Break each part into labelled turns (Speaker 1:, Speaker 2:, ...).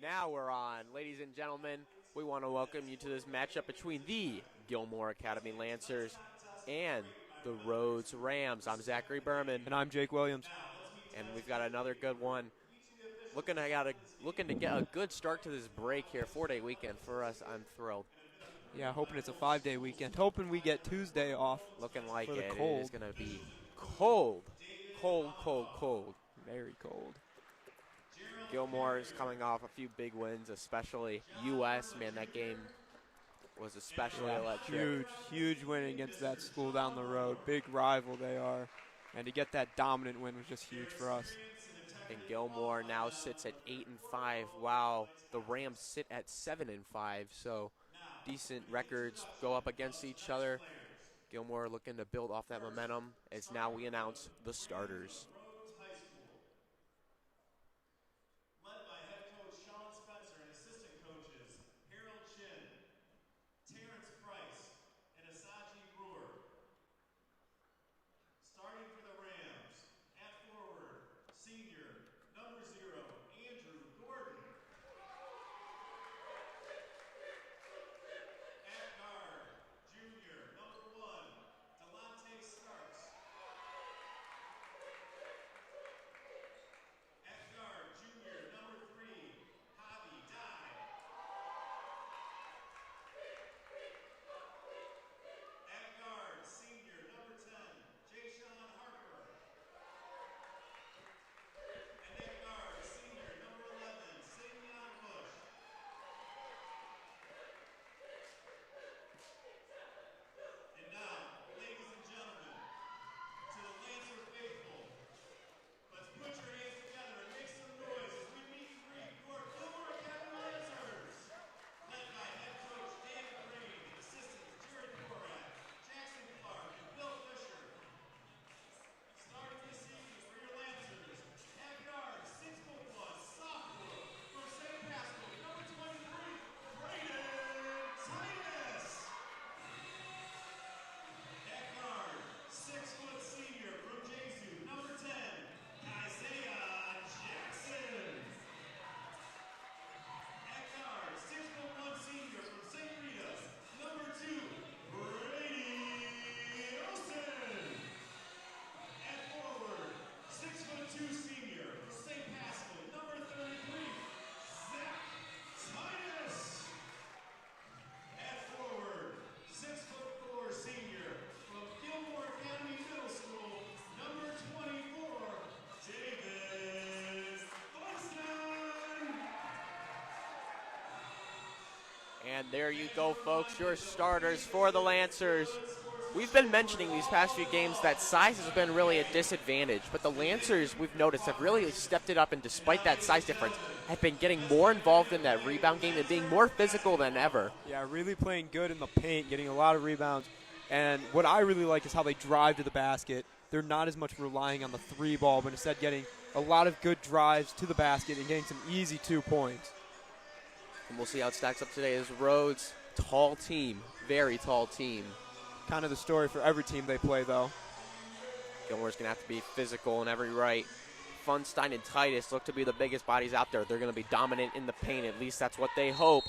Speaker 1: Now we're on. Ladies and gentlemen, we want to welcome you to this matchup between the Gilmour Academy Lancers and the Rhodes Rams. I'm Zachary Berman.
Speaker 2: And I'm Jake Williams.
Speaker 1: And we've got another good one. Looking to get a good start to this break here. 4-day weekend for us. I'm thrilled.
Speaker 2: Yeah, hoping it's a 5-day weekend. Hoping we get Tuesday off.
Speaker 1: Looking like
Speaker 2: for the
Speaker 1: it.
Speaker 2: cold.
Speaker 1: It is going to be cold. Cold.
Speaker 2: Very cold.
Speaker 1: Gilmour is coming off a few big wins, especially U.S. Man, that game was especially electric.
Speaker 2: Huge win against that school down the road. Big rival they are. And to get that dominant win was just huge for us.
Speaker 1: And Gilmour now sits at 8-5, while the Rams sit at 7-5. So decent records go up against each other. Gilmour looking to build off that momentum as now we announce the starters. And there you go, folks, your starters for the Lancers. We've been mentioning these past few games that size has been really a disadvantage, but the Lancers, we've noticed, have really stepped it up, and despite that size difference, have been getting more involved in that rebound game and being more physical than ever.
Speaker 2: Yeah, really playing good in the paint, getting a lot of rebounds. And what I really like is how they drive to the basket. They're not as much relying on the three ball, but instead getting a lot of good drives to the basket and getting some easy 2 points.
Speaker 1: And we'll see how it stacks up today as Rhodes, tall team, very tall team.
Speaker 2: Kind of the story for every team they play, though.
Speaker 1: Gilmour's going to have to be physical in every right. Funstein and Titus look to be the biggest bodies out there. They're going to be dominant in the paint. At least that's what they hope.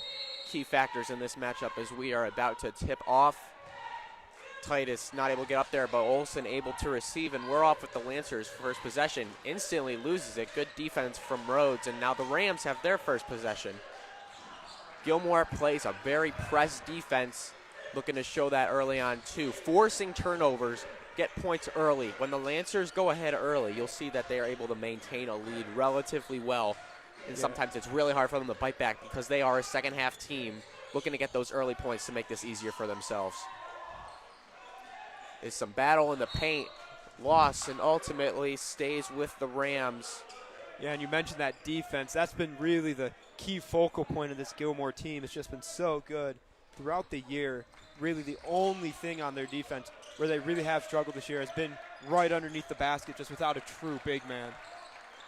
Speaker 1: Key factors in this matchup as we are about to tip off. Titus not able to get up there, but Olsen able to receive, and we're off with the Lancers' first possession. Instantly loses it. Good defense from Rhodes, and now the Rams have their first possession. Gilmour plays a very press defense, looking to show that early on too. Forcing turnovers, get points early. When the Lancers go ahead early, you'll see that they are able to maintain a lead relatively well. And sometimes it's really hard for them to bite back because they are a second half team looking to get those early points to make this easier for themselves. There's some battle in the paint, loss, and ultimately stays with the Rams.
Speaker 2: Yeah, and you mentioned that defense. That's been really the key focal point of this Gilmour team. It's just been so good throughout the year. Really the only thing on their defense where they really have struggled this year has been right underneath the basket, just without a true big man.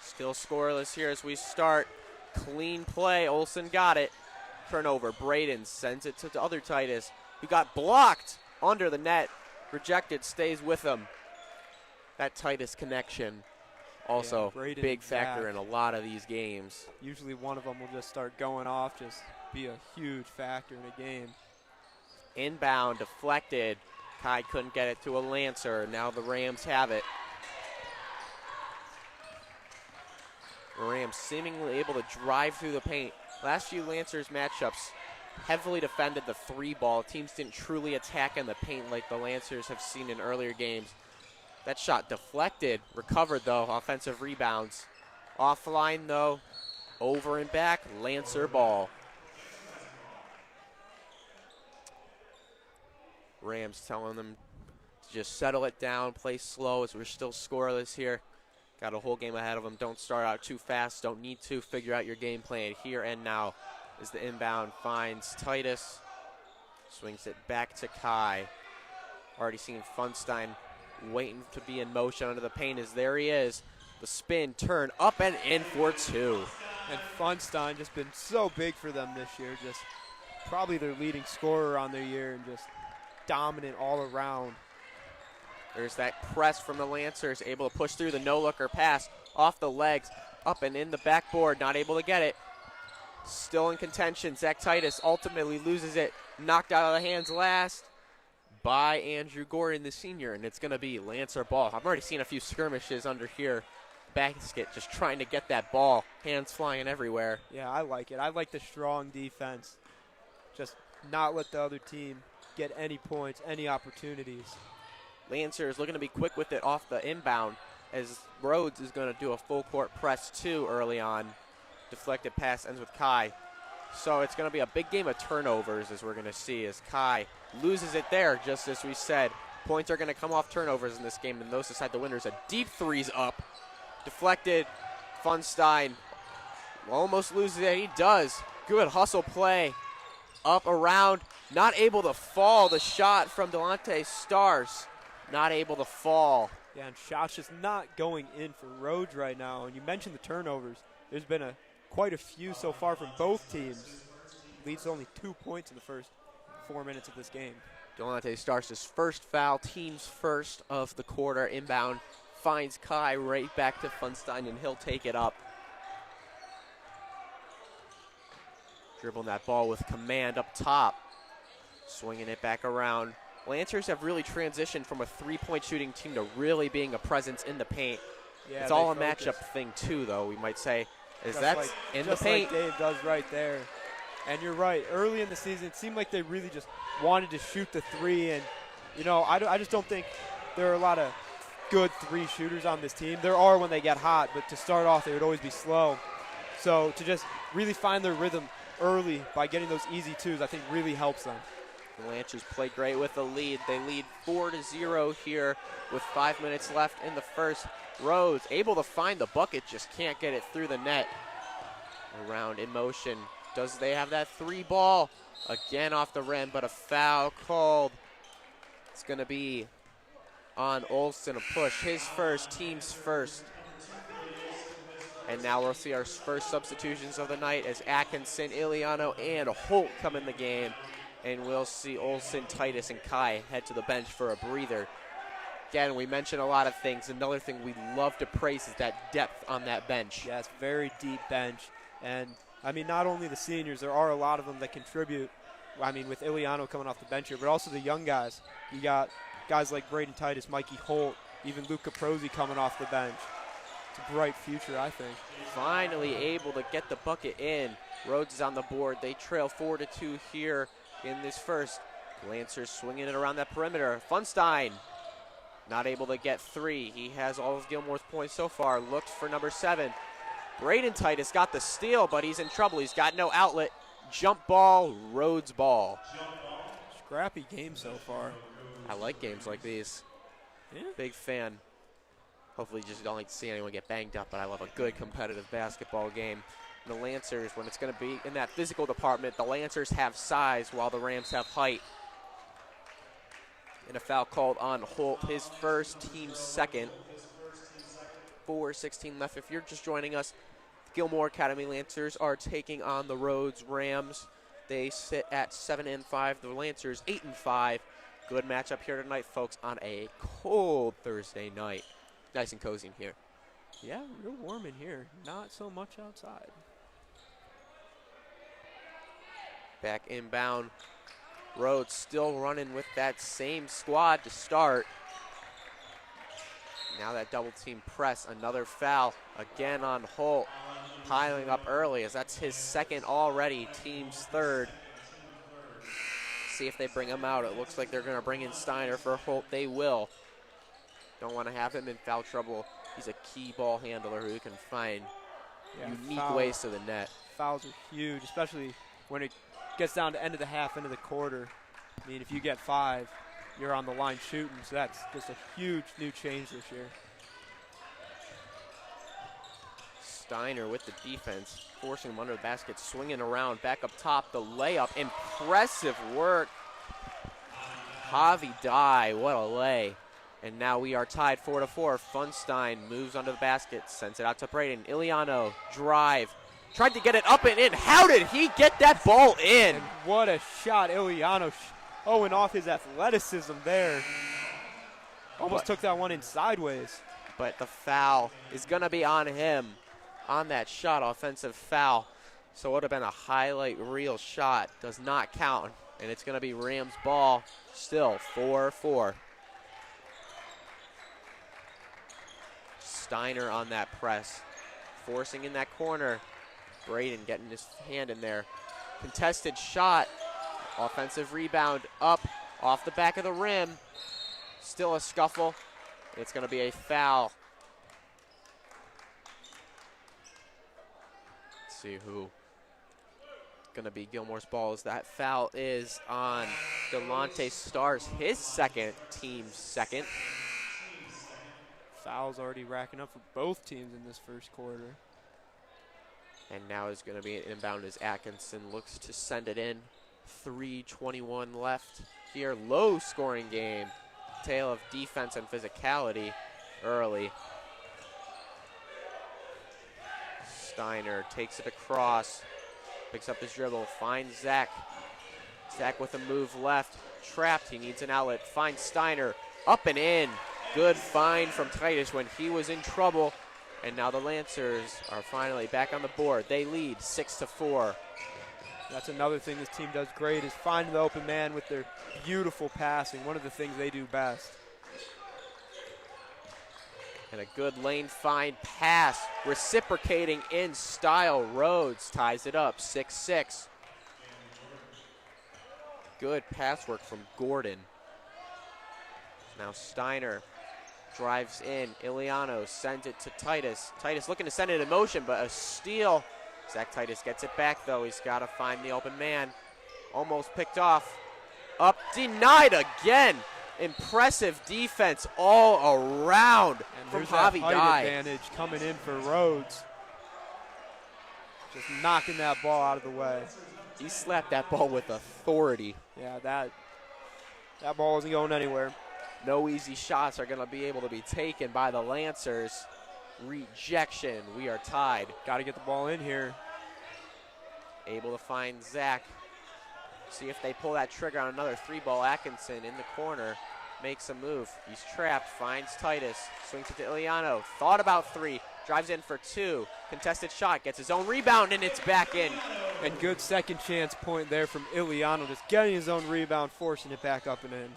Speaker 1: Still scoreless here as we start. Clean play. Olsen got it. Turnover. Braden sends it to the other Titus, who got blocked under the net. Rejected. Stays with him. That Titus connection. Also,
Speaker 2: Braden
Speaker 1: big
Speaker 2: and
Speaker 1: factor
Speaker 2: Zach.
Speaker 1: in a lot of these games.
Speaker 2: Usually one of them will just start going off, just be a huge factor in a game.
Speaker 1: Inbound, deflected. Kai couldn't get it to a Lancer. Now the Rams have it. The Rams seemingly able to drive through the paint. Last few Lancers matchups heavily defended the 3-ball. Teams didn't truly attack in the paint like the Lancers have seen in earlier games. That shot deflected, recovered though, offensive rebounds. Offline though, over and back, Lancer ball. Rams telling them to just settle it down, play slow as we're still scoreless here. Got a whole game ahead of them. Don't start out too fast, don't need to. Figure out your game plan here and now. As the inbound finds Titus, swings it back to Kai. Already seeing Funstein waiting to be in motion under the paint as there he is. The spin, turn, up and in for 2.
Speaker 2: And Funstein just been so big for them this year. Just probably their leading scorer on their year and just dominant all around.
Speaker 1: There's that press from the Lancers, able to push through the no-looker pass, off the legs, up and in the backboard, not able to get it. Still in contention, Zach Titus ultimately loses it, knocked out of the hands last by Andrew Gordon, the senior, and it's going to be Lancer ball. I've already seen a few skirmishes under here. Basket just trying to get that ball, hands flying everywhere.
Speaker 2: Yeah, I like it. I like the strong defense. Just not let the other team get any points, any opportunities.
Speaker 1: Lancer is looking to be quick with it off the inbound as Rhodes is going to do a full court press too early on. Deflected pass ends with Kai. So it's going to be a big game of turnovers as we're going to see as Kai loses it there, just as we said. Points are going to come off turnovers in this game, and those decide the winners. A deep three's up. Deflected. Funstein almost loses it. He does. Good hustle play. Up around. Not able to fall. The shot from Delonte Stars. Not able to fall.
Speaker 2: Yeah, and shots just not going in for Rhodes right now. And you mentioned the turnovers. There's been quite a few so far from both teams. Leads to only 2 points in the first 4 minutes of this game.
Speaker 1: Delonte Stars' his first foul, team's first of the quarter. Inbound finds Kai right back to Funstein, and he'll take it up. Dribbling that ball with command up top. Swinging it back around. Lancers have really transitioned from a three-point shooting team to really being a presence in the paint.
Speaker 2: Yeah,
Speaker 1: it's all a matchup thing too, though, we might say. Is that in the paint?
Speaker 2: Just like Dave does right there. And you're right. Early in the season, it seemed like they really just wanted to shoot the three. And, you know, I just don't think there are a lot of good three shooters on this team. There are when they get hot, but to start off, they would always be slow. So to just really find their rhythm early by getting those easy twos, I think really helps them.
Speaker 1: The Lancers play great with the lead. They lead 4-0 here with 5 minutes left in the first. Rhodes able to find the bucket, just can't get it through the net. Around in motion. Does they have that 3-ball? Again off the rim, but a foul called. It's going to be on Olsen, a push. His first, team's first. And now we'll see our first substitutions of the night as Atkinson, Iliano, and Holt come in the game. And we'll see Olsen, Titus, and Kai head to the bench for a breather. Again, we mentioned a lot of things. Another thing we love to praise is that depth on that bench.
Speaker 2: Yeah, it's a very deep bench. And, I mean, not only the seniors, there are a lot of them that contribute. I mean, with Iliano coming off the bench here, but also the young guys. You got guys like Braden Titus, Mikey Holt, even Luca Prozzi coming off the bench. It's a bright future, I think.
Speaker 1: Finally able to get the bucket in. Rhodes is on the board. They trail 4-2 here in this first. Lancers swinging it around that perimeter. Funstein not able to get 3. He has all of Gilmour's points so far. Looked for number 7. Braden Titus got the steal, but he's in trouble. He's got no outlet. Jump ball, Rhodes ball.
Speaker 2: Scrappy game so far.
Speaker 1: I like games like these.
Speaker 2: Yeah.
Speaker 1: Big fan. Hopefully just don't like to see anyone get banged up, but I love a good competitive basketball game. And the Lancers, when it's going to be in that physical department, the Lancers have size while the Rams have height. And a foul called on Holt, his first, team's second. 4:16 left. If you're just joining us, Gilmour Academy Lancers are taking on the Rhodes Rams. They sit at 7-5. The Lancers 8-5. Good matchup here tonight, folks, on a cold Thursday night. Nice and cozy in here.
Speaker 2: Yeah, real warm in here. Not so much outside.
Speaker 1: Back inbound. Rhodes still running with that same squad to start. Now that double team press, another foul again on Holt, piling up early as that's his second already, team's third. See if they bring him out. It looks like they're going to bring in Steiner for Holt. They will. Don't want to have him in foul trouble. He's a key ball handler who can find unique ways to the net.
Speaker 2: Fouls are huge, especially when it gets down to end of the half, end of the quarter. I mean, if you get 5, you're on the line shooting, so that's just a huge new change this year.
Speaker 1: Steiner with the defense, forcing him under the basket, swinging around, back up top, the layup, impressive work. Javi Dye, what a lay. And now we are tied 4-4. Funstein moves under the basket, sends it out to Braden. Iliano, drive, tried to get it up and in. How did he get that ball in?
Speaker 2: And what a shot, Iliano. Owing off his athleticism there. Almost took that one in sideways.
Speaker 1: But the foul is going to be on him on that shot, offensive foul. So it would have been a highlight reel shot. Does not count. And it's going to be Rams ball, still 4-4. Steiner on that press, forcing in that corner. Braden getting his hand in there. Contested shot, offensive rebound up off the back of the rim. Still a scuffle. It's going to be a foul. Let's see who going to be Gilmour's ball as that foul is on Delonte Stars, his second, team's second.
Speaker 2: Fouls already racking up for both teams in this first quarter.
Speaker 1: And now is going to be an inbound as Atkinson looks to send it in. 3:21 left here. Low scoring game. Tale of defense and physicality early. Steiner takes it across. Picks up his dribble. Finds Zach. Zach with a move left. Trapped. He needs an outlet. Finds Steiner. Up and in. Good find from Titus when he was in trouble. And now the Lancers are finally back on the board. They lead 6-4.
Speaker 2: That's another thing this team does great is finding the open man with their beautiful passing. One of the things they do best.
Speaker 1: And a good lane find pass, reciprocating in style. Rhodes ties it up, 6-6. Good pass work from Gordon. Now Steiner drives in. Iliano sends it to Titus. Titus looking to send it in motion, but a steal. Zach Titus gets it back, though. He's got to find the open man. Almost picked off. Up, denied again. Impressive defense all around from Javi Dye.
Speaker 2: Advantage coming in for Rhodes. Just knocking that ball out of the way.
Speaker 1: He slapped that ball with authority.
Speaker 2: Yeah, that ball isn't going anywhere.
Speaker 1: No easy shots are going to be able to be taken by the Lancers. Rejection. We are tied.
Speaker 2: Got to get the ball in here.
Speaker 1: Able to find Zach. See if they pull that trigger on another 3-ball. Atkinson in the corner. Makes a move. He's trapped. Finds Titus. Swings it to Iliano. Thought about 3. Drives in for 2. Contested shot. Gets his own rebound, and it's back in.
Speaker 2: And good second chance point there from Iliano. Just getting his own rebound, forcing it back up and in.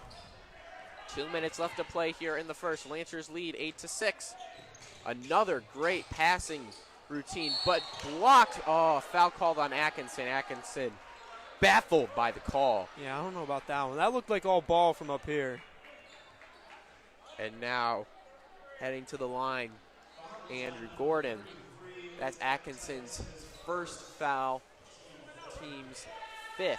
Speaker 1: 2 minutes left to play here in the first. Lancers lead 8-6. Another great passing routine, but blocked. Oh, foul called on Atkinson. Atkinson baffled by the call.
Speaker 2: Yeah, I don't know about that one. That looked like all ball from up here.
Speaker 1: And now heading to the line, Andrew Gordon. That's Atkinson's first foul, team's 5th.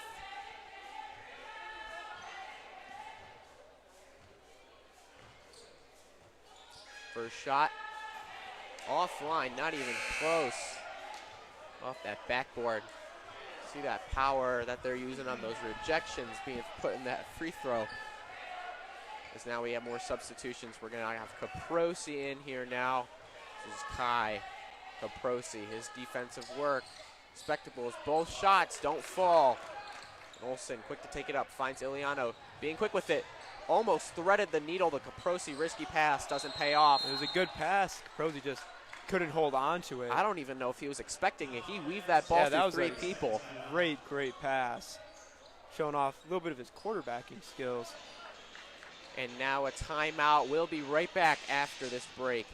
Speaker 1: First shot, offline, not even close. Off that backboard. See that power that they're using on those rejections being put in that free throw. As now we have more substitutions. We're going to have Caprosi in here now. This is Kai Caprosi. His defensive work. Spectacles. Both shots don't fall. Olsen quick to take it up. Finds Iliano. Being quick with it. Almost threaded the needle. The Caprosi risky pass doesn't pay off.
Speaker 2: It was a good pass. Caprosi just couldn't hold on to it.
Speaker 1: I don't even know if he was expecting it. He weaved that ball through three people.
Speaker 2: Great pass. Showing off a little bit of his quarterbacking skills.
Speaker 1: And now a timeout. We'll be right back after this break.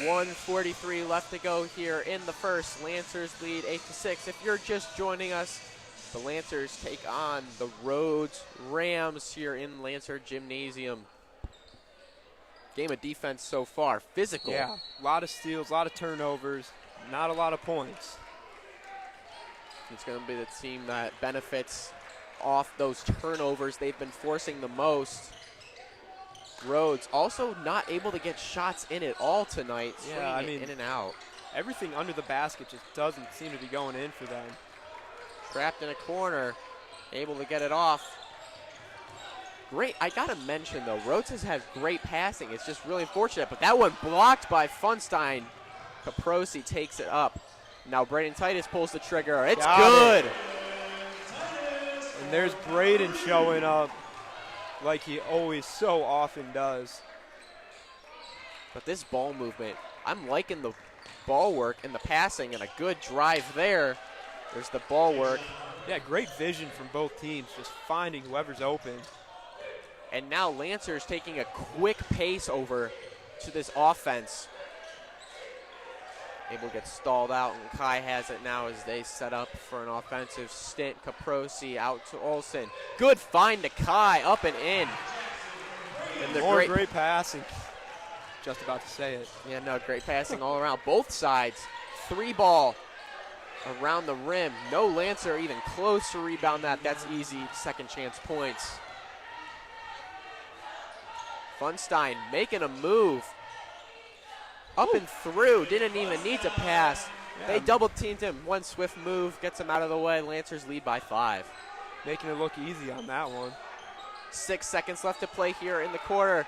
Speaker 1: .143 left to go here in the first. Lancers lead 8-6. If you're just joining us, the Lancers take on the Rhodes Rams here in Lancer Gymnasium. Game of defense so far. Physical.
Speaker 2: Yeah, a lot of steals, a lot of turnovers, not a lot of points.
Speaker 1: It's going to be the team that benefits off those turnovers they've been forcing the most. Rhodes also not able to get shots in at all tonight.
Speaker 2: Yeah, I mean,
Speaker 1: in and out.
Speaker 2: Everything under the basket just doesn't seem to be going in for them.
Speaker 1: Trapped in a corner, able to get it off. Great, I gotta mention though, Rhodes has had great passing. It's just really unfortunate, but that one blocked by Funstein. Caprosi takes it up. Now Braden Titus pulls the trigger. It's good.
Speaker 2: And there's Braden showing up like he always so often does.
Speaker 1: But this ball movement, I'm liking the ball work and the passing and a good drive there. There's the ball work.
Speaker 2: Yeah, great vision from both teams, just finding whoever's open.
Speaker 1: And now Lancers taking a quick pace over to this offense. Able to get stalled out, and Kai has it now as they set up for an offensive stint. Caprosi out to Olsen. Good find to Kai, up and in. And the
Speaker 2: great passing. Just about to say it.
Speaker 1: Yeah, no, great passing all around. Both sides. 3-ball around the rim. No Lancer even close to rebound that. That's easy second chance points. Funstein making a move. Up and through, didn't even need to pass. Yeah. They double teamed him. One swift move gets him out of the way. Lancers lead by 5.
Speaker 2: Making it look easy on that one.
Speaker 1: 6 seconds left to play here in the quarter.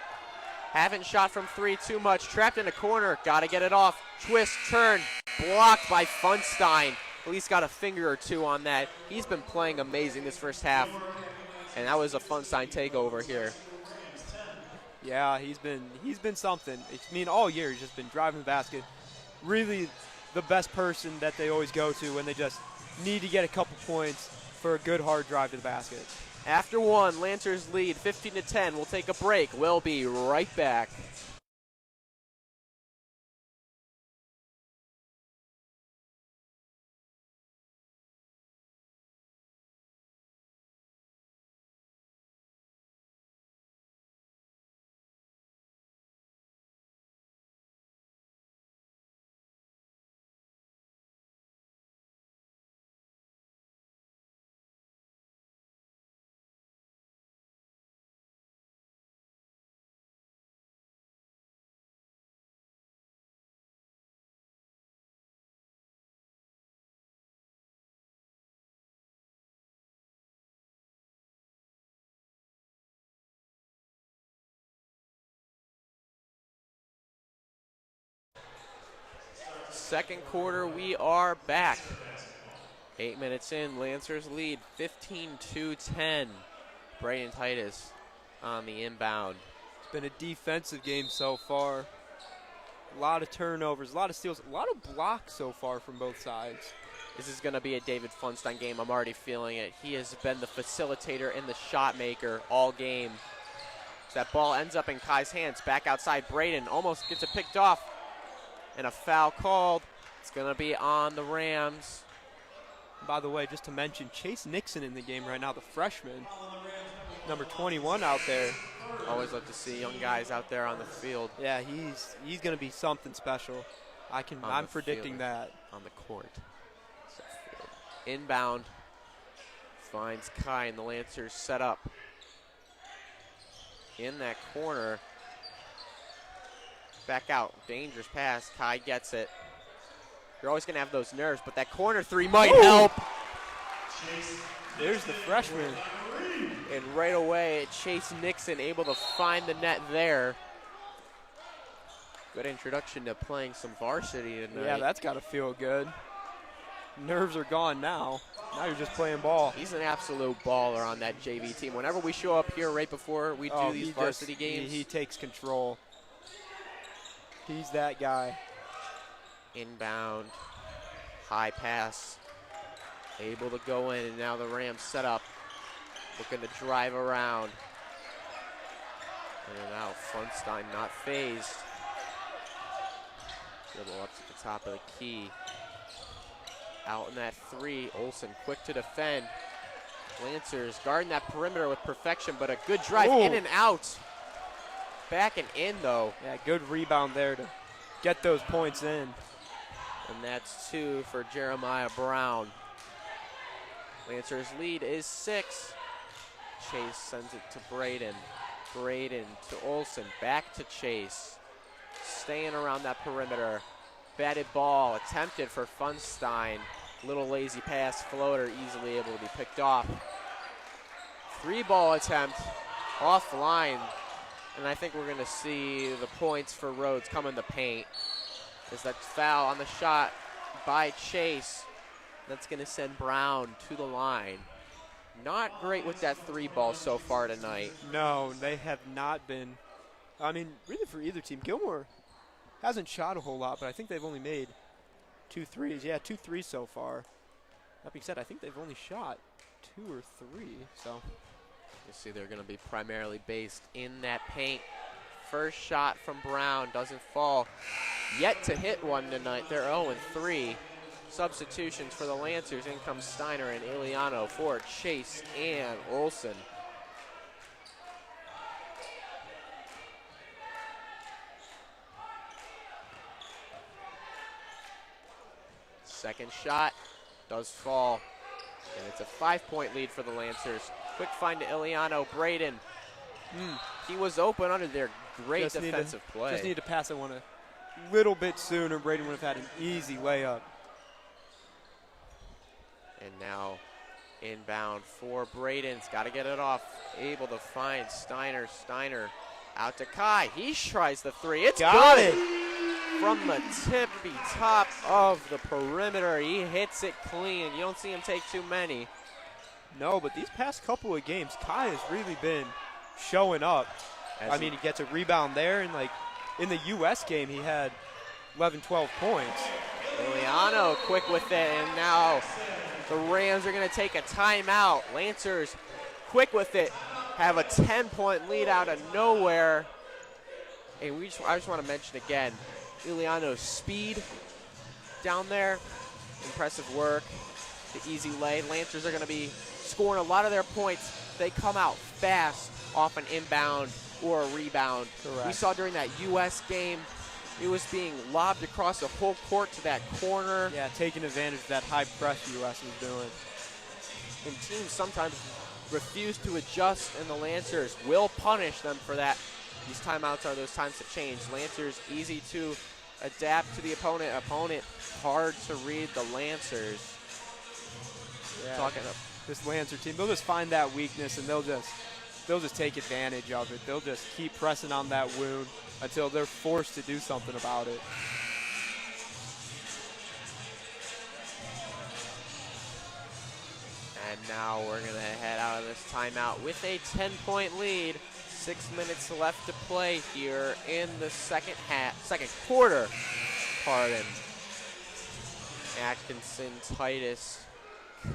Speaker 1: Haven't shot from 3 too much. Trapped in a corner. Got to get it off. Twist, turn. Blocked by Funstein. At least got a finger or two on that. He's been playing amazing this first half. And that was a Funstein takeover here.
Speaker 2: Yeah, he's been something. I mean, all year he's just been driving the basket. Really the best person that they always go to when they just need to get a couple points for a good hard drive to the basket.
Speaker 1: After one, Lancers lead 15-10. We'll take a break. We'll be right back. Second quarter, we are back. 8 minutes in, Lancers lead 15-10. Braden Titus on the inbound.
Speaker 2: It's been a defensive game so far. A lot of turnovers, a lot of steals, a lot of blocks so far from both sides.
Speaker 1: This is going to be a David Funstein game. I'm already feeling it. He has been the facilitator and the shot maker all game. So that ball ends up in Kai's hands. Back outside, Braden almost gets it picked off. And a foul called. It's going to be on the Rams.
Speaker 2: By the way, just to mention, Chase Nixon in the game right now, the freshman. Number 21 out there.
Speaker 1: Always love to see young guys out there on the field.
Speaker 2: Yeah, he's going to be something special. I'm predicting that.
Speaker 1: On the court. Inbound. Finds Kai, and the Lancers set up in that corner. Back out. Dangerous pass. Kai gets it. You're always going to have those nerves, but that corner three might help.
Speaker 2: There's the freshman.
Speaker 1: And right away, Chase Nixon able to find the net there. Good introduction to playing some varsity tonight.
Speaker 2: Yeah, that's got to feel good. Nerves are gone now. Now you're just playing ball.
Speaker 1: He's an absolute baller on that JV team. Whenever we show up here right before we do these varsity games.
Speaker 2: He takes control. He's that guy.
Speaker 1: Inbound, high pass, able to go in, and now the Rams set up, looking to drive around. And now Funstein not phased. Dribble up to the top of the key. Out in that three, Olsen quick to defend. Lancers guarding that perimeter with perfection, but a good drive in and out. Back and in though.
Speaker 2: Yeah, good rebound there to get those points in.
Speaker 1: And that's 2 for Jeremiah Brown. Lancers lead is 6. Chase sends it to Braden. Braden to Olsen, back to Chase. Staying around that perimeter. Batted ball attempted for Funstein. Little lazy pass, floater easily able to be picked off. 3-ball attempt offline. And I think we're going to see the points for Rhodes come in the paint. There's that foul on the shot by Chase. That's going to send Brown to the line. Not great with that 3-ball so far tonight.
Speaker 2: No, they have not been. I mean, really for either team. Gilmour hasn't shot a whole lot, but I think they've only made 2 threes. Yeah, 2 threes so far. That being said, I think they've only shot 2 or 3. So
Speaker 1: you see they're going to be primarily based in that paint. First shot from Brown doesn't fall. Yet to hit one tonight. They're 0-3. Substitutions for the Lancers. In comes Steiner and Iliano for Chase and Olsen. Second shot does fall. And it's a 5-point lead for the Lancers. Quick find to Iliano. Braden. He was open under their great defensive play.
Speaker 2: Just need to pass it one a little bit sooner. Braden would have had an easy layup.
Speaker 1: And now inbound for Braden's got to get it off. Able to find Steiner. Steiner out to Kai. He tries the 3. It's
Speaker 2: got
Speaker 1: good.
Speaker 2: It.
Speaker 1: From the tippy top of the perimeter. He hits it clean. You don't see him take too many.
Speaker 2: No, but these past couple of games, Kai has really been showing up. I mean, he gets a rebound there, and like in the U.S. game, he had 11, 12 points.
Speaker 1: Iliano quick with it, and now the Rams are going to take a timeout. Lancers quick with it, have a 10-point lead out of nowhere. And I just want to mention again, Iliano's speed down there, impressive work, the easy lay. Lancers are going to be scoring a lot of their points. They come out fast off an inbound or a rebound.
Speaker 2: Correct. We
Speaker 1: saw during that U.S. game, it was being lobbed across the whole court to that corner.
Speaker 2: Yeah, taking advantage of that high press U.S. was doing.
Speaker 1: And teams sometimes refuse to adjust, and the Lancers will punish them for that. These timeouts are those times to change. Lancers easy to adapt to the opponent. Opponent hard to read the Lancers.
Speaker 2: Yeah.
Speaker 1: Talking up.
Speaker 2: This Lancer team, they'll just find that weakness and they'll just take advantage of it. They'll just keep pressing on that wound until they're forced to do something about it.
Speaker 1: And now we're going to head out of this timeout with a 10-point lead. 6 minutes left to play here in the second quarter. Pardon. Atkinson, Titus,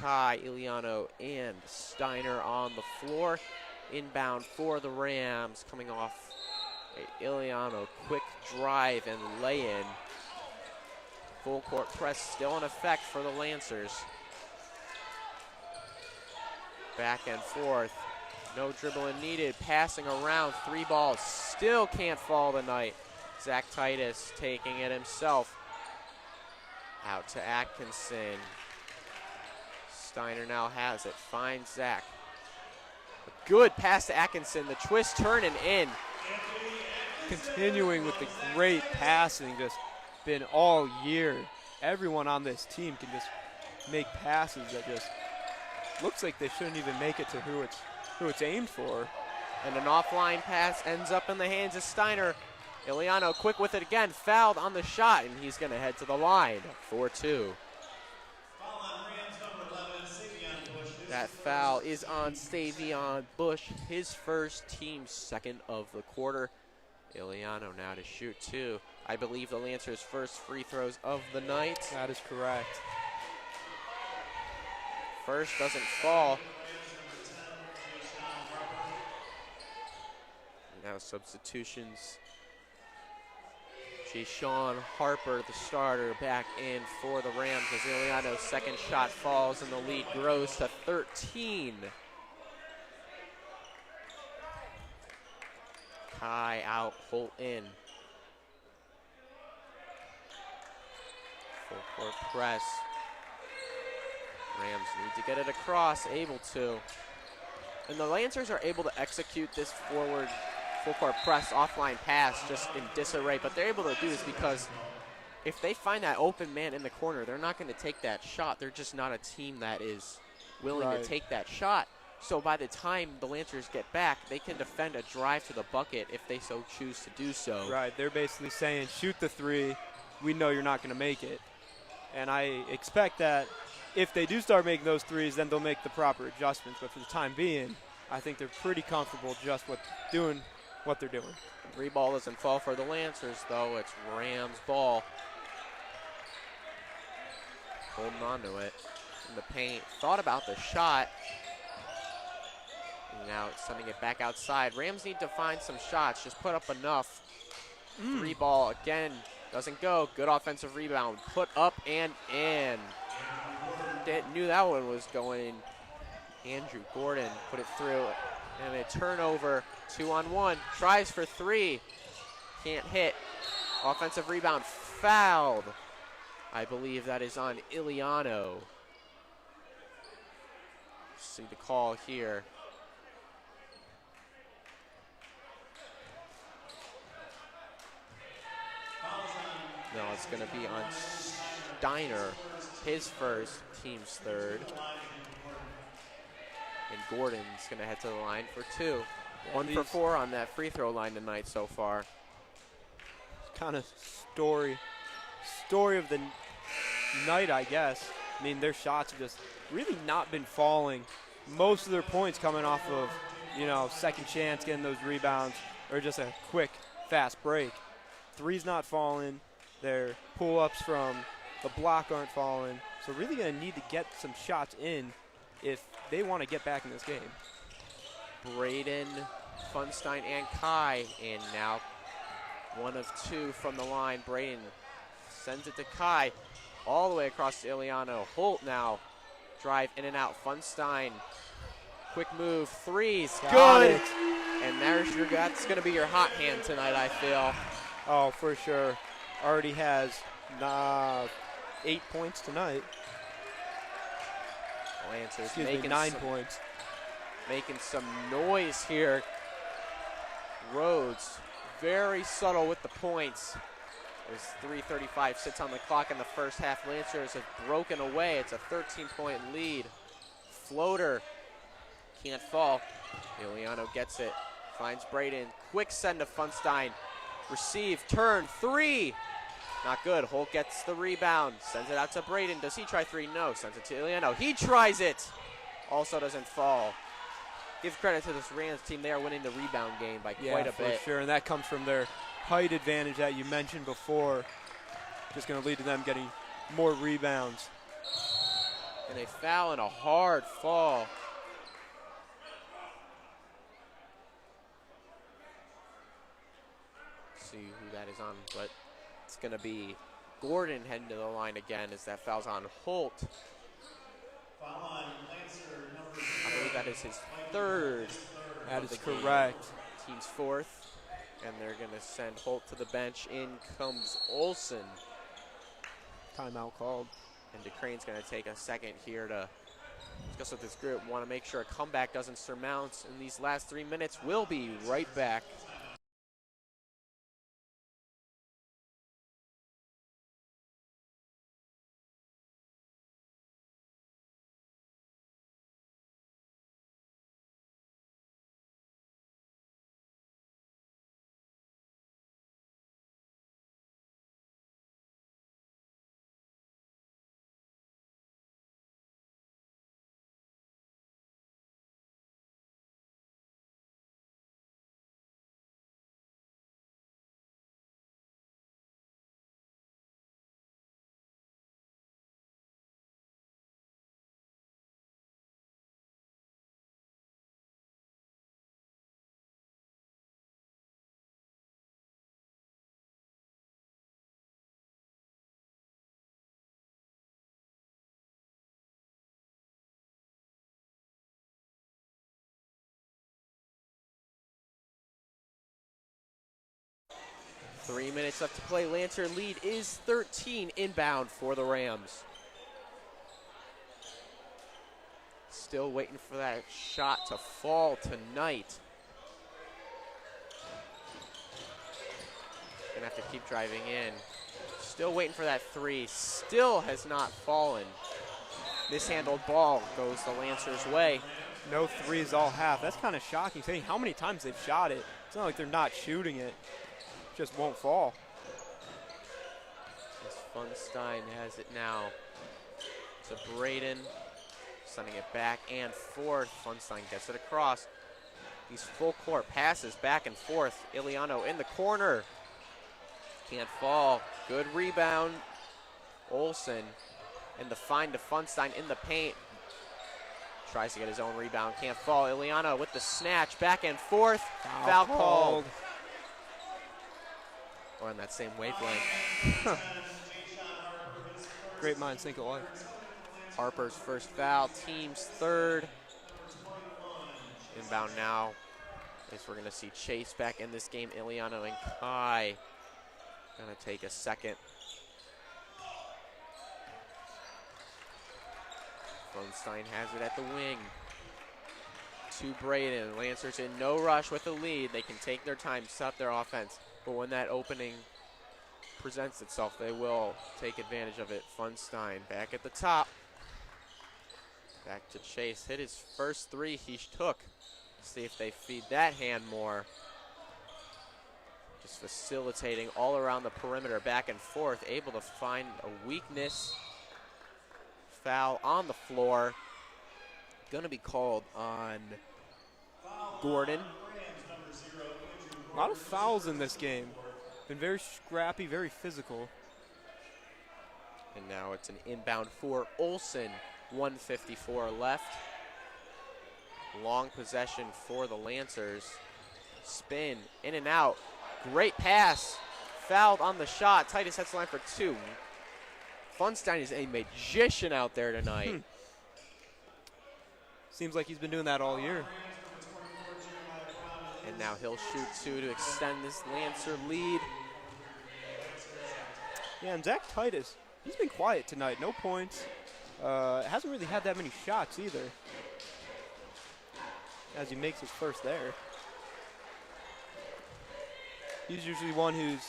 Speaker 1: Kai, Iliano, and Steiner on the floor. Inbound for the Rams, coming off a Iliano quick drive and lay-in. Full court press still in effect for the Lancers. Back and forth. No dribbling needed. Passing around. 3 balls. Still can't fall tonight. Zach Titus taking it himself. Out to Atkinson. Steiner now has it. Finds Zach. A good pass to Atkinson. The twist, turn, and in.
Speaker 2: Continuing with the great passing, just been all year. everyone on this team can just make passes that just looks like they shouldn't even make it to who it's aimed for.
Speaker 1: And an offline pass ends up in the hands of Steiner. Iliano quick with it again, fouled on the shot, and he's going to head to the line. 4-2. That foul is on Stavion Bush, his first, team's second of the quarter. Iliano now to shoot two. I believe the Lancers' first free throws of the night.
Speaker 2: That is correct.
Speaker 1: First doesn't fall. Now substitutions. Sean Harper, the starter, back in for the Rams as Iliano's second shot falls and the lead grows to 13. Kai out, Holt in. Full court press. Rams need to get it across, able to. And the Lancers are able to execute this forward full court press offline pass just in disarray, but they're able to do this because if they find that open man in the corner, they're not going to take that shot. They're just not a team that is willing to take that shot. So by the time the Lancers get back, they can defend a drive to the bucket if they so choose to do so.
Speaker 2: Right, they're basically saying, shoot the three, we know you're not going to make it. And I expect that if they do start making those threes, then they'll make the proper adjustments. But for the time being, I think they're pretty comfortable just with doing what they're doing.
Speaker 1: Three ball doesn't fall for the Lancers, though. It's Rams ball. Holding on to it in the paint. Thought about the shot. And now it's sending it back outside. Rams need to find some shots. Just put up enough. Three ball again. Doesn't go. Good offensive rebound. Put up and in. Knew that one was going in. Andrew Gordon put it through. And a turnover, 2-on-1, tries for three, can't hit. Offensive rebound, fouled. I believe that is on Iliano. See the call here. No, it's going to be on Steiner, his first, team's third. And Gordon's going to head to the line for two. 1 for 4 on that free throw line tonight so far.
Speaker 2: Kind of story of the night, I guess. I mean, their shots have just really not been falling. Most of their points coming off of, second chance, getting those rebounds, or just a quick, fast break. Three's not falling. Their pull-ups from the block aren't falling. So really going to need to get some shots in if they want to get back in this game.
Speaker 1: Braden, Funstein, and Kai, and now 1 of 2 from the line. Braden sends it to Kai, all the way across to Iliano. Holt now, drive in and out. Funstein, quick move, threes, good. And that's going to be your hot hand tonight, I feel.
Speaker 2: Oh, for sure. Already has 8 points tonight.
Speaker 1: Lancers
Speaker 2: making 9 points.
Speaker 1: Making some noise here. Rhodes, very subtle with the points. As 3:35 sits on the clock in the first half. Lancers have broken away. It's a 13-point lead. Floater can't fall. Iliano gets it. Finds Braden. Quick send to Funstein. Receive, turn, three. Not good. Holt gets the rebound. Sends it out to Braden. Does he try three? No. Sends it to Iliano. He tries it. Also doesn't fall. Give credit to this Rams team. They are winning the rebound game by quite a bit.
Speaker 2: For sure. And that comes from their height advantage that you mentioned before. Just going to lead to them getting more rebounds.
Speaker 1: And a foul and a hard fall. See who that is on, but it's going to be Gordon heading to the line again as that foul's on Holt. I believe that is his third.
Speaker 2: That is correct.
Speaker 1: Team's fourth, and they're going to send Holt to the bench. In comes Olsen.
Speaker 2: Timeout called.
Speaker 1: And DeCrane's going to take a second here to discuss with this group. Want to make sure a comeback doesn't surmount in these last 3 minutes. We'll be right back. 3 minutes left to play. Lancer lead is 13 inbound for the Rams. Still waiting for that shot to fall tonight. Gonna have to keep driving in. Still waiting for that three. Still has not fallen. Mishandled ball goes the Lancers' way.
Speaker 2: No threes all half. That's kind of shocking, saying how many times they've shot it. It's not like they're not shooting it. Just won't fall.
Speaker 1: As Funstein has it now to Braden. Sending it back and forth. Funstein gets it across. These full court passes back and forth. Iliano in the corner. Can't fall. Good rebound. Olsen. And the find to Funstein in the paint. Tries to get his own rebound. Can't fall. Iliano with the snatch. Back and forth. Foul called. Or on that same wavelength.
Speaker 2: Great minds think alike.
Speaker 1: Harper's first foul, team's third. Inbound now. As we're going to see Chase back in this game. Iliano and Kai going to take a second. Funstein has it at the wing. To Braden. Lancers in no rush with the lead. They can take their time, set up their offense. But when that opening presents itself, they will take advantage of it. Funstein back at the top. Back to Chase. Hit his first three he took. See if they feed that hand more. Just facilitating all around the perimeter, back and forth. Able to find a weakness. Foul on the floor. Gonna be called on Gordon.
Speaker 2: A lot of fouls in this game. Been very scrappy, very physical.
Speaker 1: And now it's an inbound for Olsen. 1:54 left. Long possession for the Lancers. Spin, in and out. Great pass. Fouled on the shot. Titus heads the line for two. Funstein is a magician out there tonight.
Speaker 2: Seems like he's been doing that all year.
Speaker 1: And now he'll shoot two to extend this Lancer lead.
Speaker 2: Yeah, and Zach Titus, he's been quiet tonight. No points. Hasn't really had that many shots either, as he makes his first there. He's usually one who's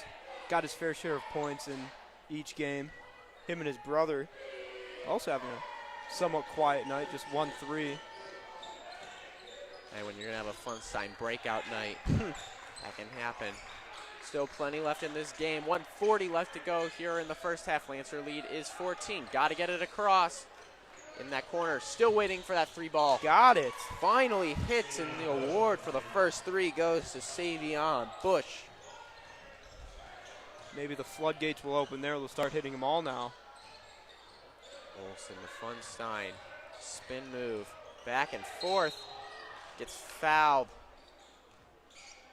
Speaker 2: got his fair share of points in each game. Him and his brother also having a somewhat quiet night, just 1-3.
Speaker 1: And when you're going to have a Funstein breakout night, that can happen. Still plenty left in this game. 1:40 left to go here in the first half. Lancer lead is 14. Got to get it across in that corner. Still waiting for that three ball.
Speaker 2: Got it.
Speaker 1: Finally hits, and the award for the first three goes to Savion Bush.
Speaker 2: Maybe the floodgates will open there. They'll start hitting them all now.
Speaker 1: Olsen to Funstein. Spin move. Back and forth. Gets fouled.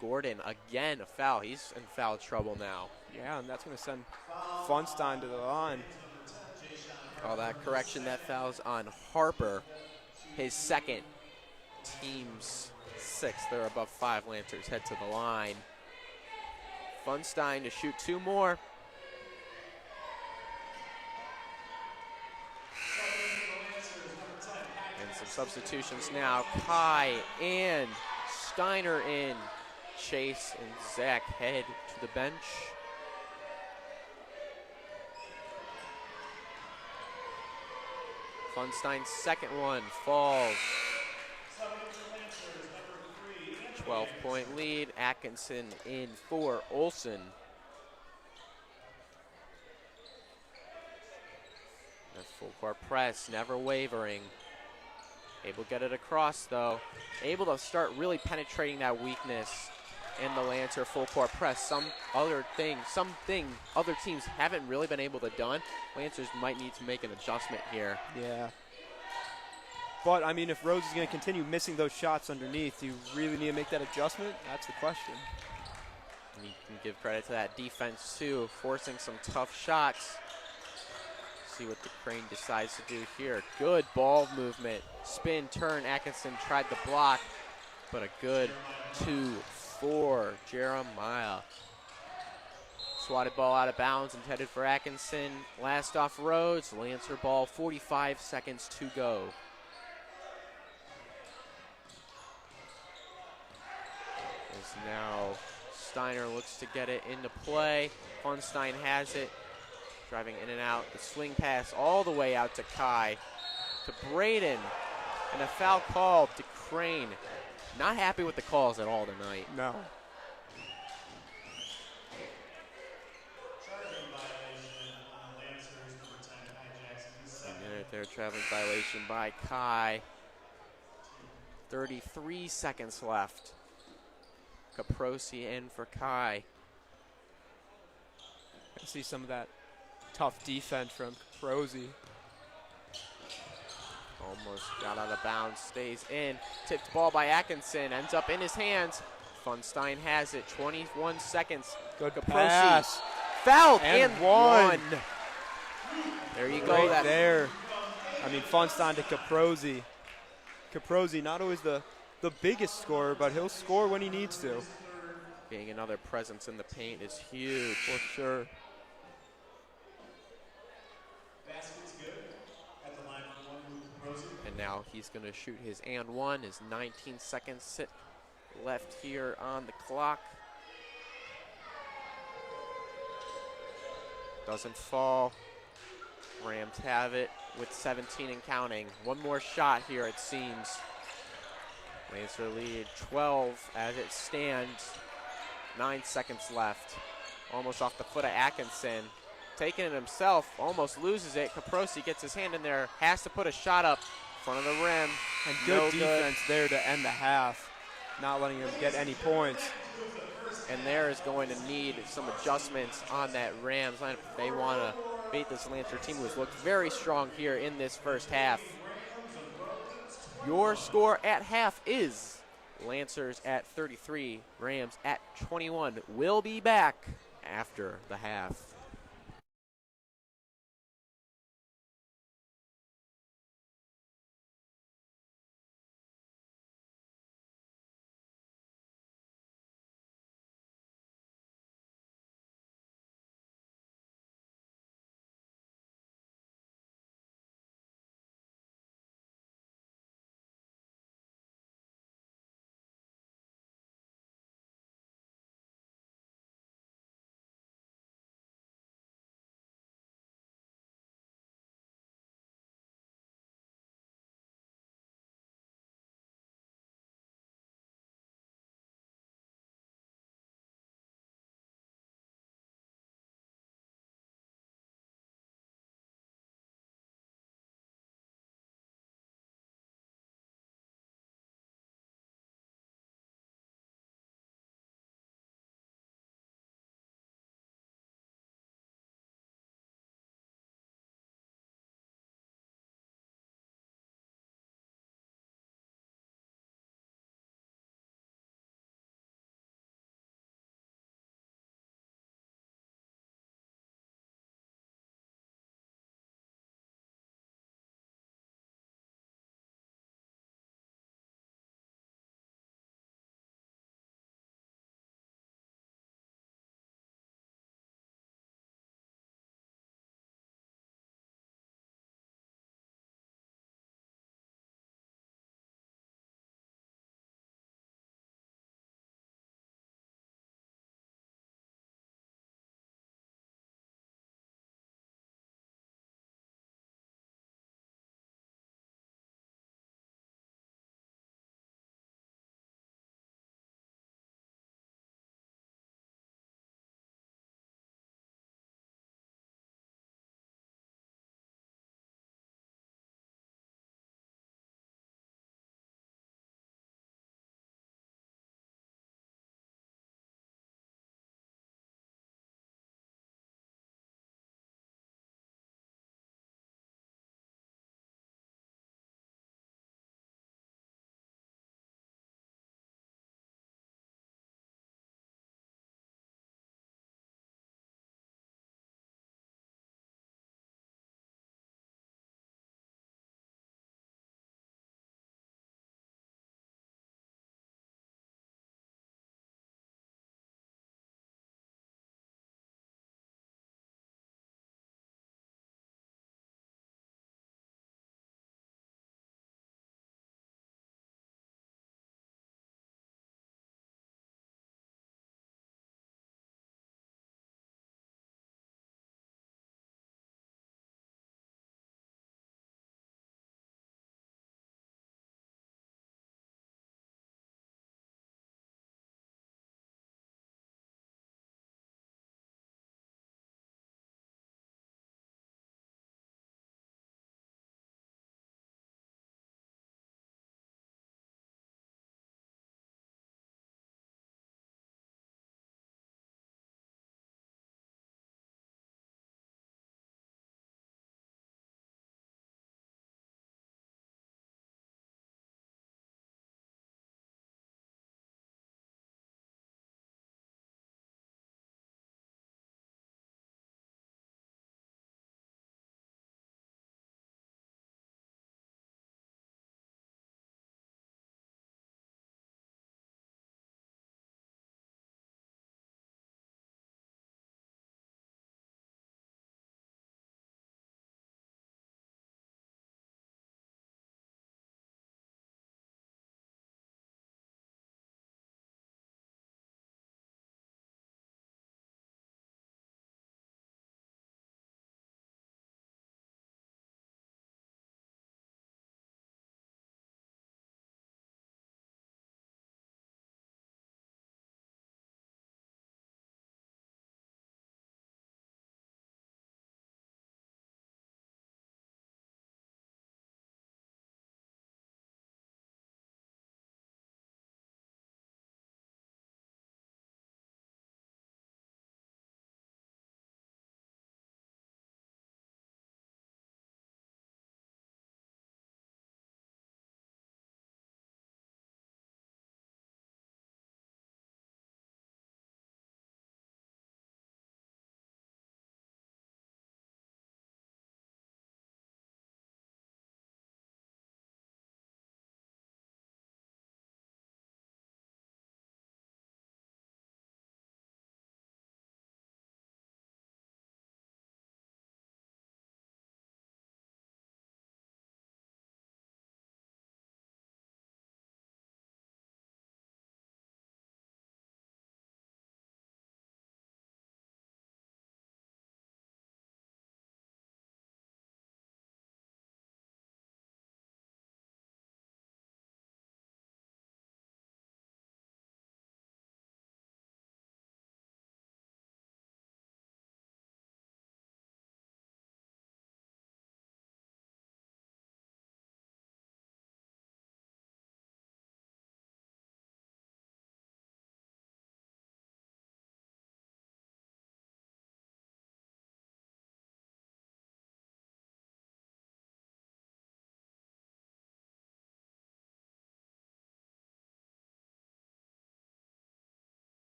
Speaker 1: Gordon, again, a foul. He's in foul trouble now.
Speaker 2: Yeah, and that's going to send Funstein to the line.
Speaker 1: Oh, that correction, that foul's on Harper. His second, team's sixth. They're above five. Lancers head to the line. Funstein to shoot two more. And some substitutions now. Kai and Steiner in. Chase and Zach head to the bench. Funstein's second one falls. 12-point lead. Atkinson in for Olsen. The full court press, never wavering. Able to get it across though. Able to start really penetrating that weakness in the Lancer full court press. Something other teams haven't really been able to done. Lancers might need to make an adjustment here.
Speaker 2: Yeah. But, I mean, if Rhodes is going to continue missing those shots underneath, do you really need to make that adjustment? That's the question.
Speaker 1: And you can give credit to that defense, too, forcing some tough shots. See what the Crane decides to do here. Good ball movement. Spin, turn. Atkinson tried to block, but a good 2 for Jeremiah. Swatted ball out of bounds, intended for Atkinson. Last off Rhodes. Lancer ball, 45 seconds to go. As now Steiner looks to get it into play. Funstein has it. Driving in and out. The swing pass all the way out to Kai. To Braden. And a foul called to Crane. Not happy with the calls at all tonight.
Speaker 2: No.
Speaker 1: And there, traveling violation by Kai. 33 seconds left. Caprosi in for Kai.
Speaker 2: I see some of that tough defense from Caprosi.
Speaker 1: Almost got out of bounds, stays in. Tipped ball by Atkinson, ends up in his hands. Funstein has it, 21 seconds.
Speaker 2: Good
Speaker 1: Caprosi
Speaker 2: pass.
Speaker 1: fouled
Speaker 2: And
Speaker 1: and
Speaker 2: one.
Speaker 1: There you go.
Speaker 2: Right
Speaker 1: That
Speaker 2: there. I mean, Funstein to Caprosi. Caprosi, not always the biggest scorer, but he'll score when he needs to.
Speaker 1: being another presence in the paint is huge.
Speaker 2: For sure.
Speaker 1: And now he's going to shoot his and one. His 19 seconds sit left here on the clock. Doesn't fall. Rams have it with 17 and counting. One more shot here, it seems. Lancer lead 12 as it stands. 9 seconds left. Almost off the foot of Atkinson. Taking it himself, almost loses it. Caprosi gets his hand in there, has to put a shot up in front of the rim.
Speaker 2: And good defense there to end the half, not letting him get any points.
Speaker 1: And there is going to need some adjustments on that Rams lineup if they want to beat this Lancer team who has looked very strong here in this first half. Your score at half is Lancers at 33, Rams at 21. We'll be back after the half.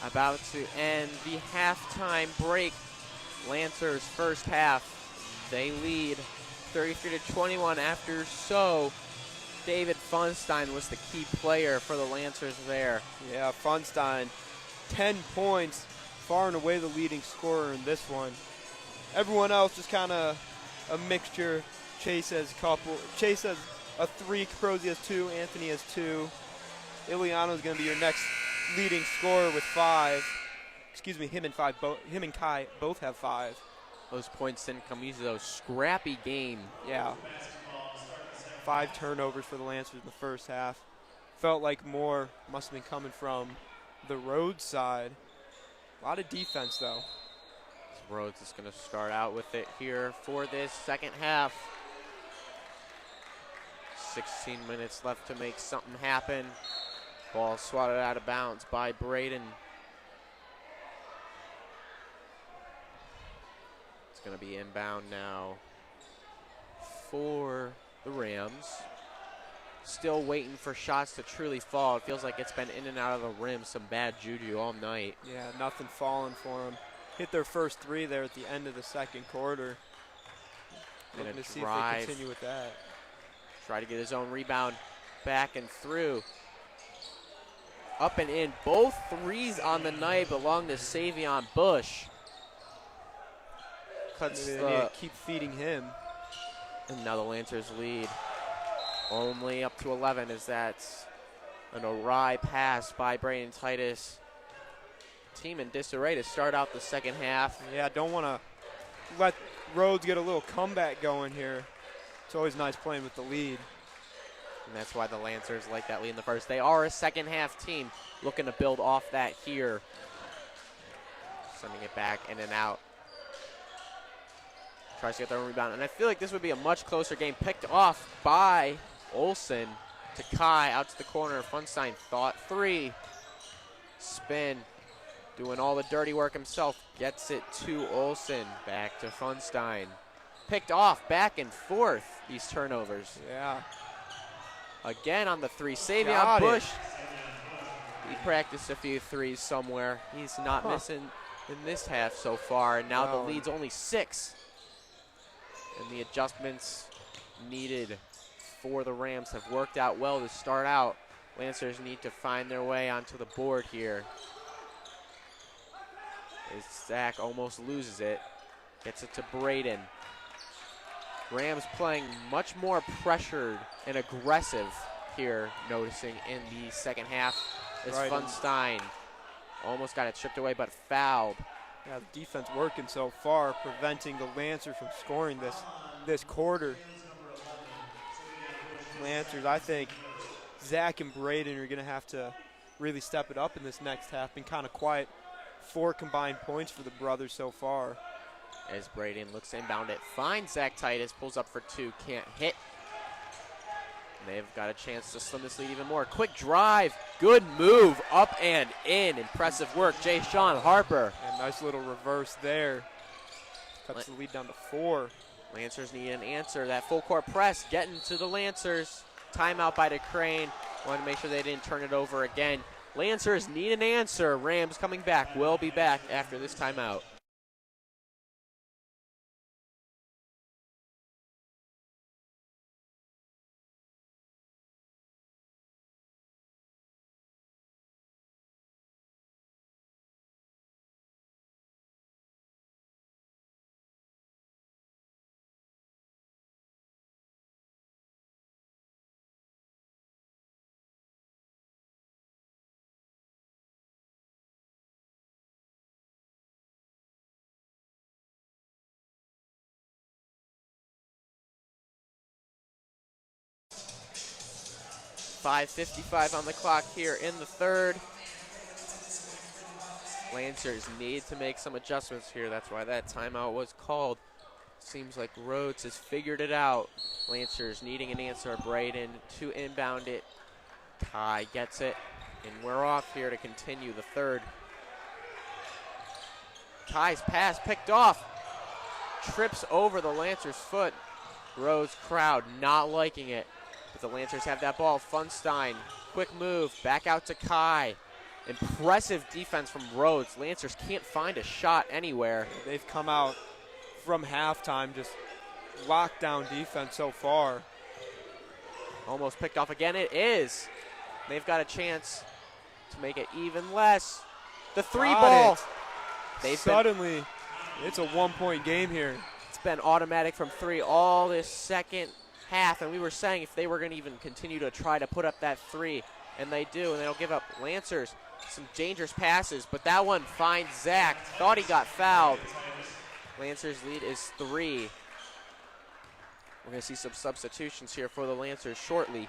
Speaker 1: about to end the halftime break. Lancers first half, they lead 33-21 after so. David Funstein was the key player for the Lancers there.
Speaker 2: Yeah, Funstein, 10 points, far and away the leading scorer in this one. Everyone else just kind of a mixture. Chase has a 3, Crozy has 2, Anthony has 2. Iliano's going to be your next leading scorer with 5. Excuse me, him and Kai both have 5.
Speaker 1: Those points didn't come easy though. Scrappy game.
Speaker 2: Yeah. 5 turnovers for the Lancers in the first half. Felt like more must have been coming from the Rhodes side. A lot of defense though.
Speaker 1: Rhodes is going to start out with it here for this second half. 16 minutes left to make something happen. Ball swatted out of bounds by Braden. It's going to be inbound now for the Rams. Still waiting for shots to truly fall. It feels like it's been in and out of the rim, some bad juju all night.
Speaker 2: Yeah, nothing falling for them. Hit their first 3 there at the end of the second quarter. Looking to see if they continue with that.
Speaker 1: Try to get his own rebound back and through. Up and in. Both threes on the night belong to Savion Bush. Cuts
Speaker 2: Maybe they need to keep feeding him.
Speaker 1: And now the Lancers lead only up to 11 as that's an awry pass by Brayden Titus. Team in disarray to start out the second half.
Speaker 2: Yeah, don't want to let Rhodes get a little comeback going here. It's always nice playing with the lead.
Speaker 1: And that's why the Lancers like that lead in the first. They are a second half team looking to build off that here. Sending it back in and out. Tries to get their own rebound. And I feel like this would be a much closer game. Picked off by Olsen to Kai out to the corner. Funstein thought 3. Spin. Doing all the dirty work himself. Gets it to Olsen. Back to Funstein. Picked off back and forth. These turnovers.
Speaker 2: Yeah.
Speaker 1: Again on the 3. Savion Bush. He practiced a few threes somewhere. He's not missing in this half so far. And now the lead's only 6. And the adjustments needed for the Rams have worked out well to start out. Lancers need to find their way onto the board here. As Zach almost loses it. Gets it to Braden. Rams playing much more pressured and aggressive here, noticing in the second half. As Funstein almost got it stripped away, but fouled.
Speaker 2: Yeah, the defense working so far, preventing the Lancers from scoring this quarter. Lancers, I think Zach and Braden are going to have to really step it up in this next half. Been kind of quiet. 4 combined points for the brothers so far.
Speaker 1: As Braden looks to inbound it, finds Zach Titus, pulls up for 2, can't hit. And they've got a chance to slim this lead even more. Quick drive, good move, up and in. Impressive work, Jay Sean Harper.
Speaker 2: And nice little reverse there. Cuts the lead down to 4.
Speaker 1: Lancers need an answer. That full court press getting to the Lancers. Timeout by DeCrane. Wanted to make sure they didn't turn it over again. Lancers need an answer. Rams coming back. Will be back after this timeout. .5:55 on the clock here in the third. Lancers need to make some adjustments here. That's why that timeout was called. Seems like Rhodes has figured it out. Lancers needing an answer. Braden to inbound it. Kai gets it. And we're off here to continue the third. Kai's pass picked off. Trips over the Lancers' foot. Rhodes crowd not liking it. But the Lancers have that ball. Funstein, quick move, back out to Kai. Impressive defense from Rhodes. Lancers can't find a shot anywhere.
Speaker 2: They've come out from halftime just lockdown defense so far.
Speaker 1: Almost picked off again. It is. They've got a chance to make it even less. The three ball.
Speaker 2: Suddenly, it's a 1-point game here.
Speaker 1: It's been automatic from three all this second half, and we were saying if they were going to even continue to try to put up that three, and they do, and they don't give up. Lancers, some dangerous passes, but that one finds Zach. Thought he got fouled. Lancers lead is 3. We're going to see some substitutions here for the Lancers shortly.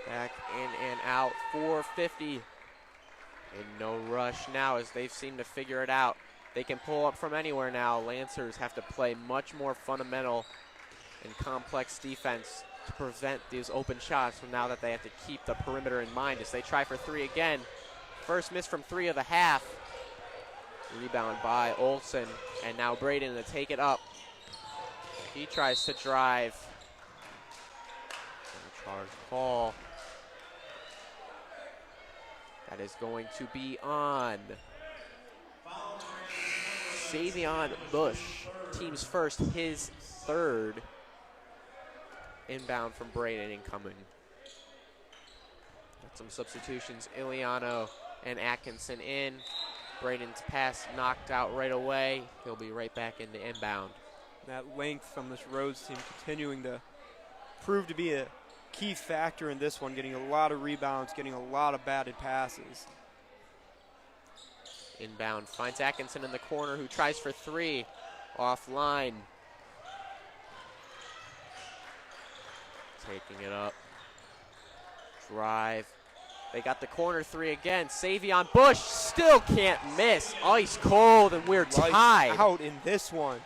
Speaker 1: Back in and out, 4:50. And no rush now as they seem to figure it out. They can pull up from anywhere now. Lancers have to play much more fundamental and complex defense to prevent these open shots from now that they have to keep the perimeter in mind as they try for 3 again. First miss from 3 of the half. Rebound by Olsen, and now Braden to take it up. He tries to drive. Charge call. That is going to be on Savion Bush, team's first, his 3rd. Inbound from Braden incoming. Got some substitutions. Iliano and Atkinson in. Braden's pass knocked out right away. He'll be right back in the inbound.
Speaker 2: That length from this Rhodes team continuing to prove to be a key factor in this one, getting a lot of rebounds, getting a lot of batted passes.
Speaker 1: Inbound finds Atkinson in the corner, who tries for 3 offline. Taking it up. Drive. They got the corner 3 again. Savion Bush still can't miss. Ice cold, and we're tied.
Speaker 2: Out in this one.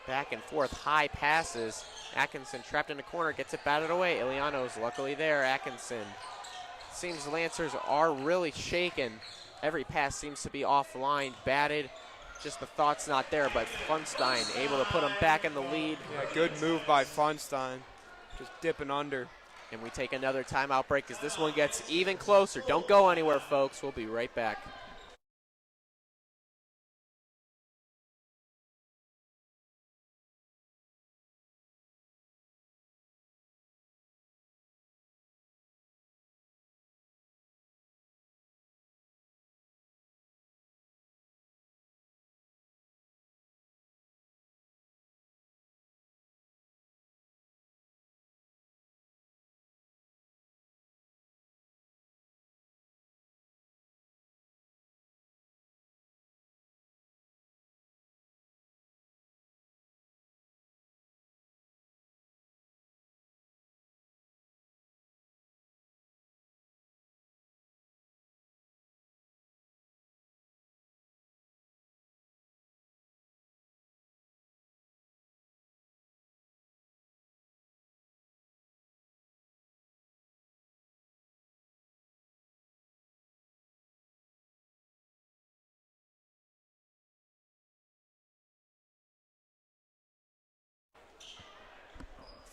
Speaker 1: Back and forth, high passes. Atkinson trapped in the corner, gets it batted away. Iliano's luckily there. Atkinson. Seems Lancers are really shaken. Every pass seems to be offline, batted. Just the thought's not there, but Funstein able to put them back in the lead.
Speaker 2: Yeah, good move by Funstein. Just dipping under.
Speaker 1: And we take another timeout break as this one gets even closer. Don't go anywhere, folks. We'll be right back.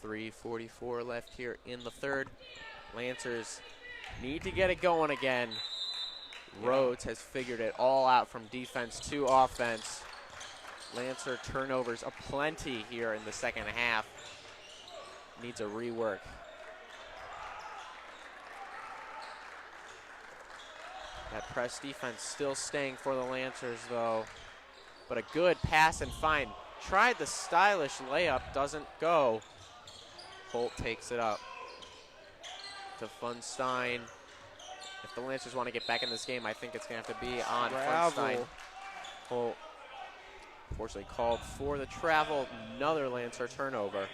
Speaker 1: .344 left here in the 3rd. Lancers need to get it going again. Rhodes has figured it all out from defense to offense. Lancer turnovers aplenty here in the second half. Needs a rework. That press defense still staying for the Lancers though. But a good pass and find. Tried the stylish layup, doesn't go. Holt takes it up to Funstein. If the Lancers want to get back in this game, I think it's going to have to be on Funstein. Holt, unfortunately, called for the travel. Another Lancer turnover.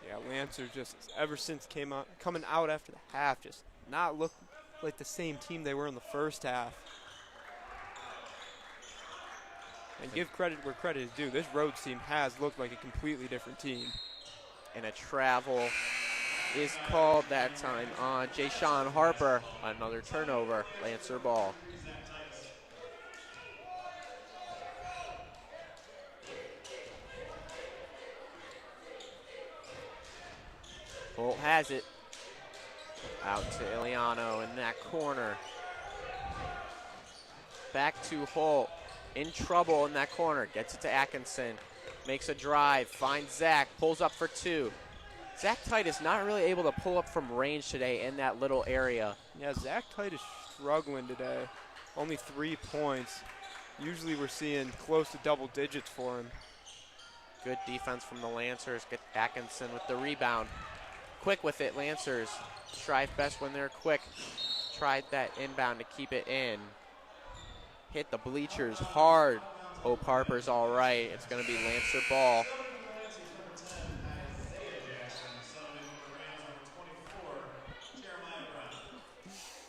Speaker 2: Yeah, Lancers just, ever since coming out after the half, just not look like the same team they were in the first half. And give credit where credit is due. This Rhodes team has looked like a completely different team.
Speaker 1: And a travel is called that time on Jay-Sean Harper. Another turnover, Lancer ball. Holt has it. Out to Iliano in that corner. Back to Holt. In trouble in that corner. Gets it to Atkinson. Makes a drive. Finds Zach. Pulls up for two. Zach Titus not really able to pull up from range today in that little area.
Speaker 2: Yeah, Zach Titus struggling today. Only 3 points. Usually we're seeing close to double digits for him.
Speaker 1: Good defense from the Lancers. Get Atkinson with the rebound. Quick with it, Lancers. Strive best when they're quick. Tried that inbound to keep it in. Hit the bleachers hard. Hope Harper's all right. It's going to be Lancer ball.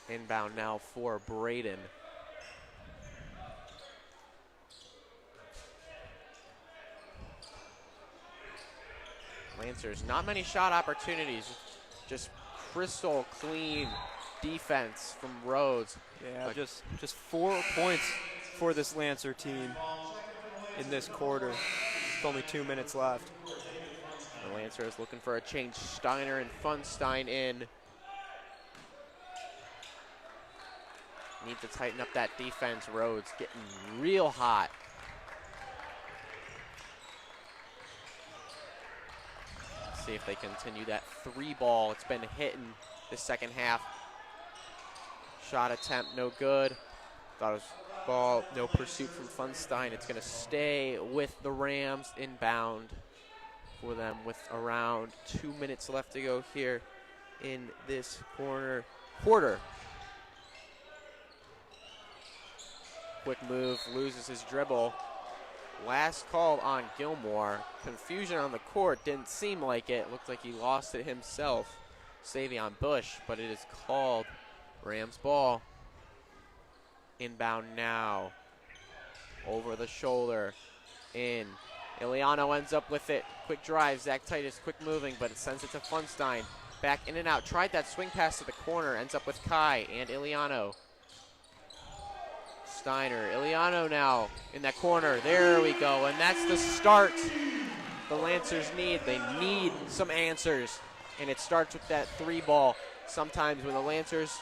Speaker 1: Inbound now for Braden. Lancers, not many shot opportunities. Just crystal clean defense from Rhodes.
Speaker 2: Yeah, just 4 points for this Lancer team in this quarter. With only 2 minutes left.
Speaker 1: The Lancers looking for a change. Steiner and Funstein in. Need to tighten up that defense. Rhodes getting real hot. See if they continue that three ball. It's been hitting the second half. Shot attempt, no good. Thought it was ball, no pursuit from Funstein. It's going to stay with the Rams inbound for them with around 2 minutes left to go here in this quarter. Quick move, loses his dribble. Last call on Gilmour. Confusion on the court, didn't seem like it. Looked like he lost it himself. Savion Bush, but it is called Rams ball. Inbound now. Over the shoulder. In. Iliano ends up with it. Quick drive. Zach Titus quick moving, but it sends it to Funstein. Back in and out. Tried that swing pass to the corner. Ends up with Kai and Iliano. Steiner. Iliano now in that corner. There we go. And that's the start the Lancers need. They need some answers. And it starts with that three ball. Sometimes when the Lancers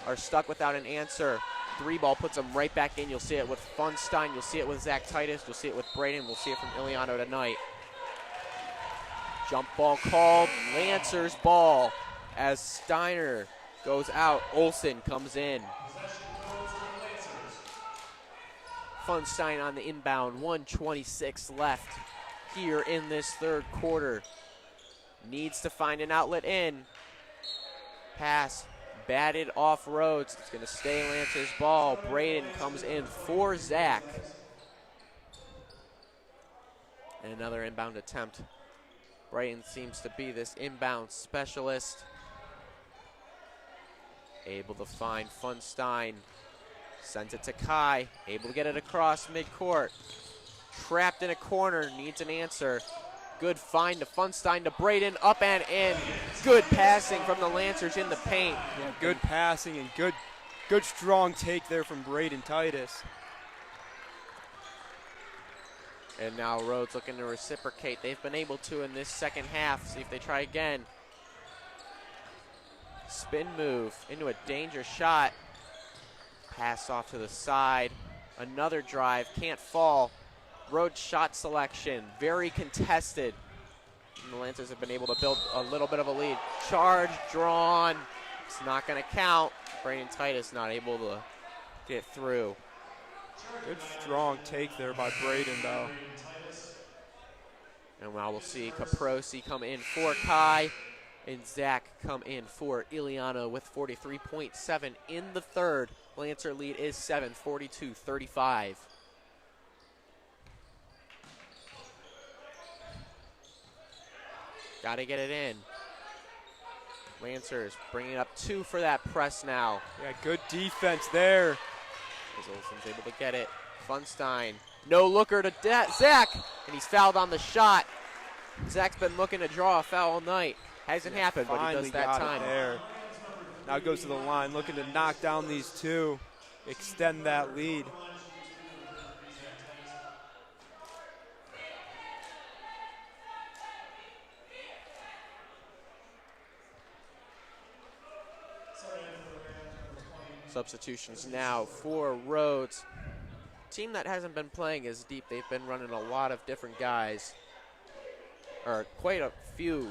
Speaker 1: are stuck without an answer, three ball puts them right back in. You'll see it with Funstein. You'll see it with Zach Titus. You'll see it with Braden. We'll see it from Iliano tonight. Jump ball called. Lancers ball as Steiner goes out. Olsen comes in. Funstein on the inbound. 1:26 left here in this third quarter. Needs to find an outlet in. Pass batted off Rhodes. It's going to stay Lancers ball. Braden comes in for Zach. And another inbound attempt. Braden seems to be this inbound specialist. Able to find Funstein. Sends it to Kai. Able to get it across midcourt. Trapped in a corner. Needs an answer. Good find to Funstein to Braden. Up and in. Good passing from the Lancers in the paint.
Speaker 2: Yeah, good passing and good strong take there from Braden Titus.
Speaker 1: And now Rhodes looking to reciprocate. They've been able to in this second half. See if they try again. Spin move into a dangerous shot. Pass off to the side. Another drive. Can't fall. Rhodes shot selection. Very contested. And the Lancers have been able to build a little bit of a lead. Charge drawn. It's not going to count. Braden Titus not able to get through.
Speaker 2: Good strong take there by Braden, though.
Speaker 1: And now we'll see Caprosi come in for Kai and Zach come in for Iliano with 43.7 in the third. Lancer lead is 7, 42-35. Got to get it in. Lancers bringing up 2 for that press now.
Speaker 2: Yeah, good defense there.
Speaker 1: As Olsen's able to get it. Funstein, no looker to Zach, and he's fouled on the shot. Zach's been looking to draw a foul all night. Hasn't happened, but he does that time.
Speaker 2: There. Now goes to the line, looking to knock down these two, extend that lead.
Speaker 1: Substitutions now for Rhodes. Team that hasn't been playing as deep. They've been running a lot of different guys, or quite a few.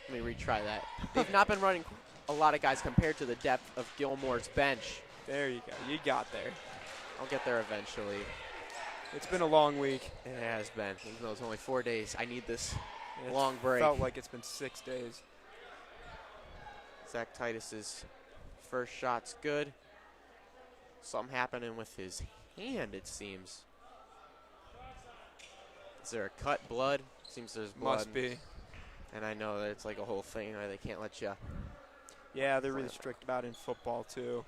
Speaker 1: Let me retry that. They've not been running a lot of guys compared to the depth of Gilmour's bench.
Speaker 2: There you go. You got there.
Speaker 1: I'll get there eventually.
Speaker 2: It's been a long week.
Speaker 1: It has been. Even though it's only 4 days, I need this
Speaker 2: It's
Speaker 1: long break.
Speaker 2: Felt like it's been 6 days.
Speaker 1: Zach Titus's first shot's good. Something happening with his hand, it seems. Is there a cut? Blood? Seems there's blood.
Speaker 2: Must be.
Speaker 1: And I know that it's like a whole thing where they can't let you.
Speaker 2: Yeah, they're really strict about it in football too.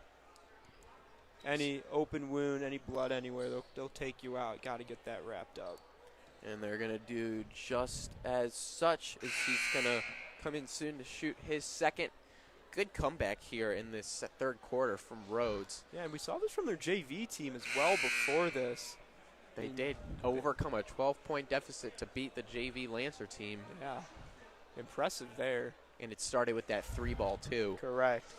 Speaker 2: Any open wound, any blood anywhere, they'll take you out. Got to get that wrapped up.
Speaker 1: And they're going to do just as such. As he's going to come in soon to shoot his second. Good comeback here in this third quarter from Rhodes.
Speaker 2: Yeah, and we saw this from their JV team as well before this.
Speaker 1: They did overcome a 12-point deficit to beat the JV Lancer team.
Speaker 2: Yeah, impressive there.
Speaker 1: And it started with that 3-ball too.
Speaker 2: Correct.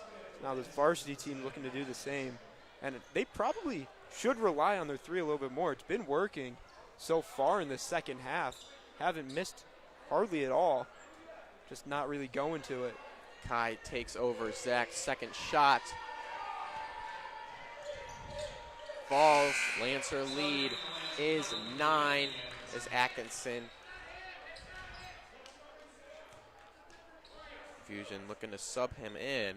Speaker 2: Now this varsity team looking to do the same. And they probably should rely on their 3 a little bit more. It's been working so far in the second half. Haven't missed hardly at all. Just not really going to it.
Speaker 1: Kai takes over Zach's second shot. Falls. Lancer lead is 9 as Atkinson. Fusion looking to sub him in.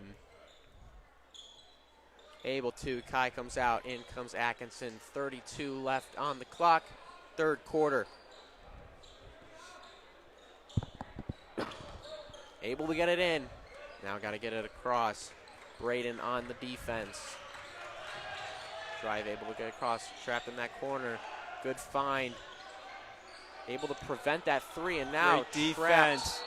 Speaker 1: Able to. Kai comes out. In comes Atkinson. 32 left on the clock. Third quarter. Able to get it in. Now got to get it across. Braden on the defense. Drive able to get across. Trapped in that corner. Good find. Able to prevent that 3 and now
Speaker 2: great defense.
Speaker 1: Trapped.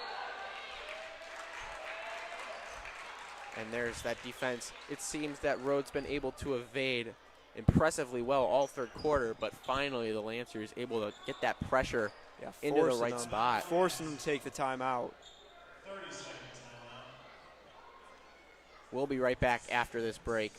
Speaker 1: And there's that defense. It seems that Rhodes been able to evade impressively well all third quarter, but finally the Lancers able to get that pressure into the right spot.
Speaker 2: Forcing them to take the timeout.
Speaker 1: We'll be right back after this break.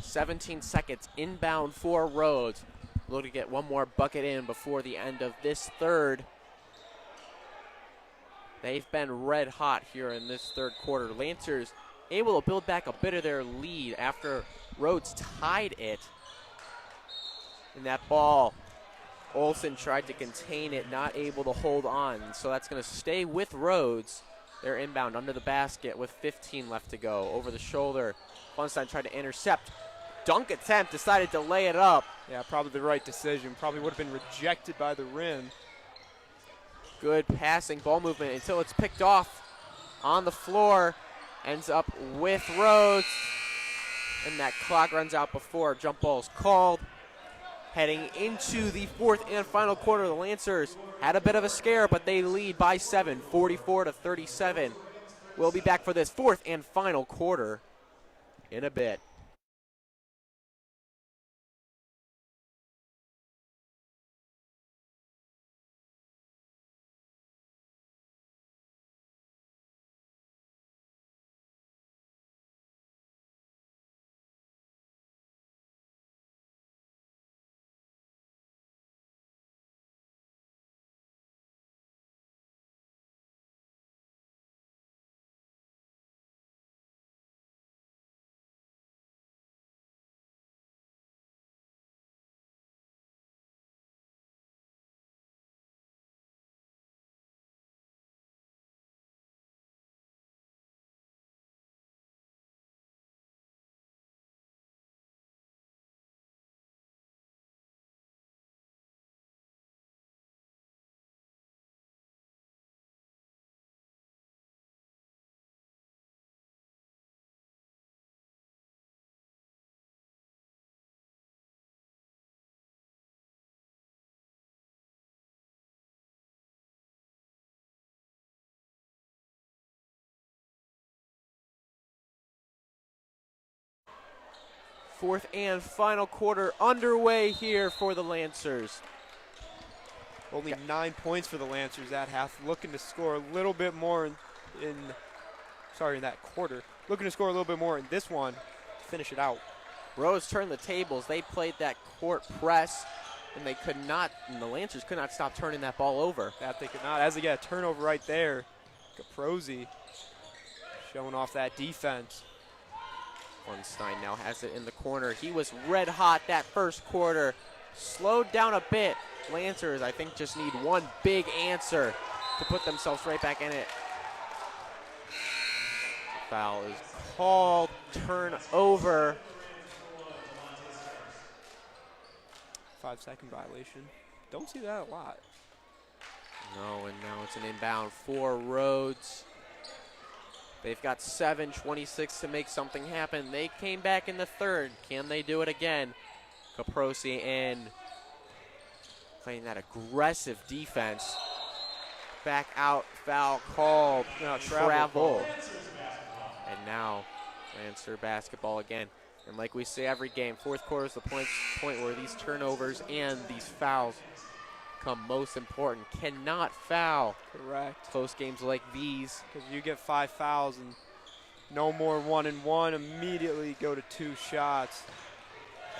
Speaker 1: "17 seconds inbound for Rhodes. Looking to get one more bucket in before the end of this third. They've been red hot here in this third quarter. Lancers able to build back a bit of their lead after Rhodes tied it. And that ball, Olsen tried to contain it, not able to hold on. So that's going to stay with Rhodes. They're inbound under the basket with 15 left to go. Over the shoulder, Funstein tried to intercept. Dunk attempt, decided to lay it up.
Speaker 2: Yeah, probably the right decision. Probably would have been rejected by the rim.
Speaker 1: Good passing, ball movement until it's picked off on the floor. Ends up with Rhodes. And that clock runs out before jump ball's called. Heading into the fourth and final quarter, the Lancers had a bit of a scare, but they lead by 7, 44-37. We'll be back for this fourth and final quarter in a bit. Fourth and final quarter underway here for the Lancers.
Speaker 2: Only 9 points for the Lancers that half. Looking to score a little bit more in that quarter. Looking to score a little bit more in this one to finish it out.
Speaker 1: Rhodes turned the tables. They played that court press, and the Lancers could not stop turning that ball over.
Speaker 2: That they could not. As they get a turnover right there, Caprosi showing off that defense.
Speaker 1: Funstein now has it in the corner. He was red hot that first quarter. Slowed down a bit. Lancers, I think, just need one big answer to put themselves right back in it. Foul is called. Turnover.
Speaker 2: 5-second violation. Don't see that a lot.
Speaker 1: No, and now it's an inbound for Rhodes. They've got 7:26 to make something happen. They came back in the third. Can they do it again? Caprosi in, playing that aggressive defense. Back out, foul called.
Speaker 2: No,
Speaker 1: travel. And now Lancer basketball again. And like we say every game, fourth quarter is the point where these turnovers and these fouls become most important. Cannot foul.
Speaker 2: Correct.
Speaker 1: Close games like these.
Speaker 2: Because you get 5 fouls and no more 1-and-1, immediately go to 2 shots.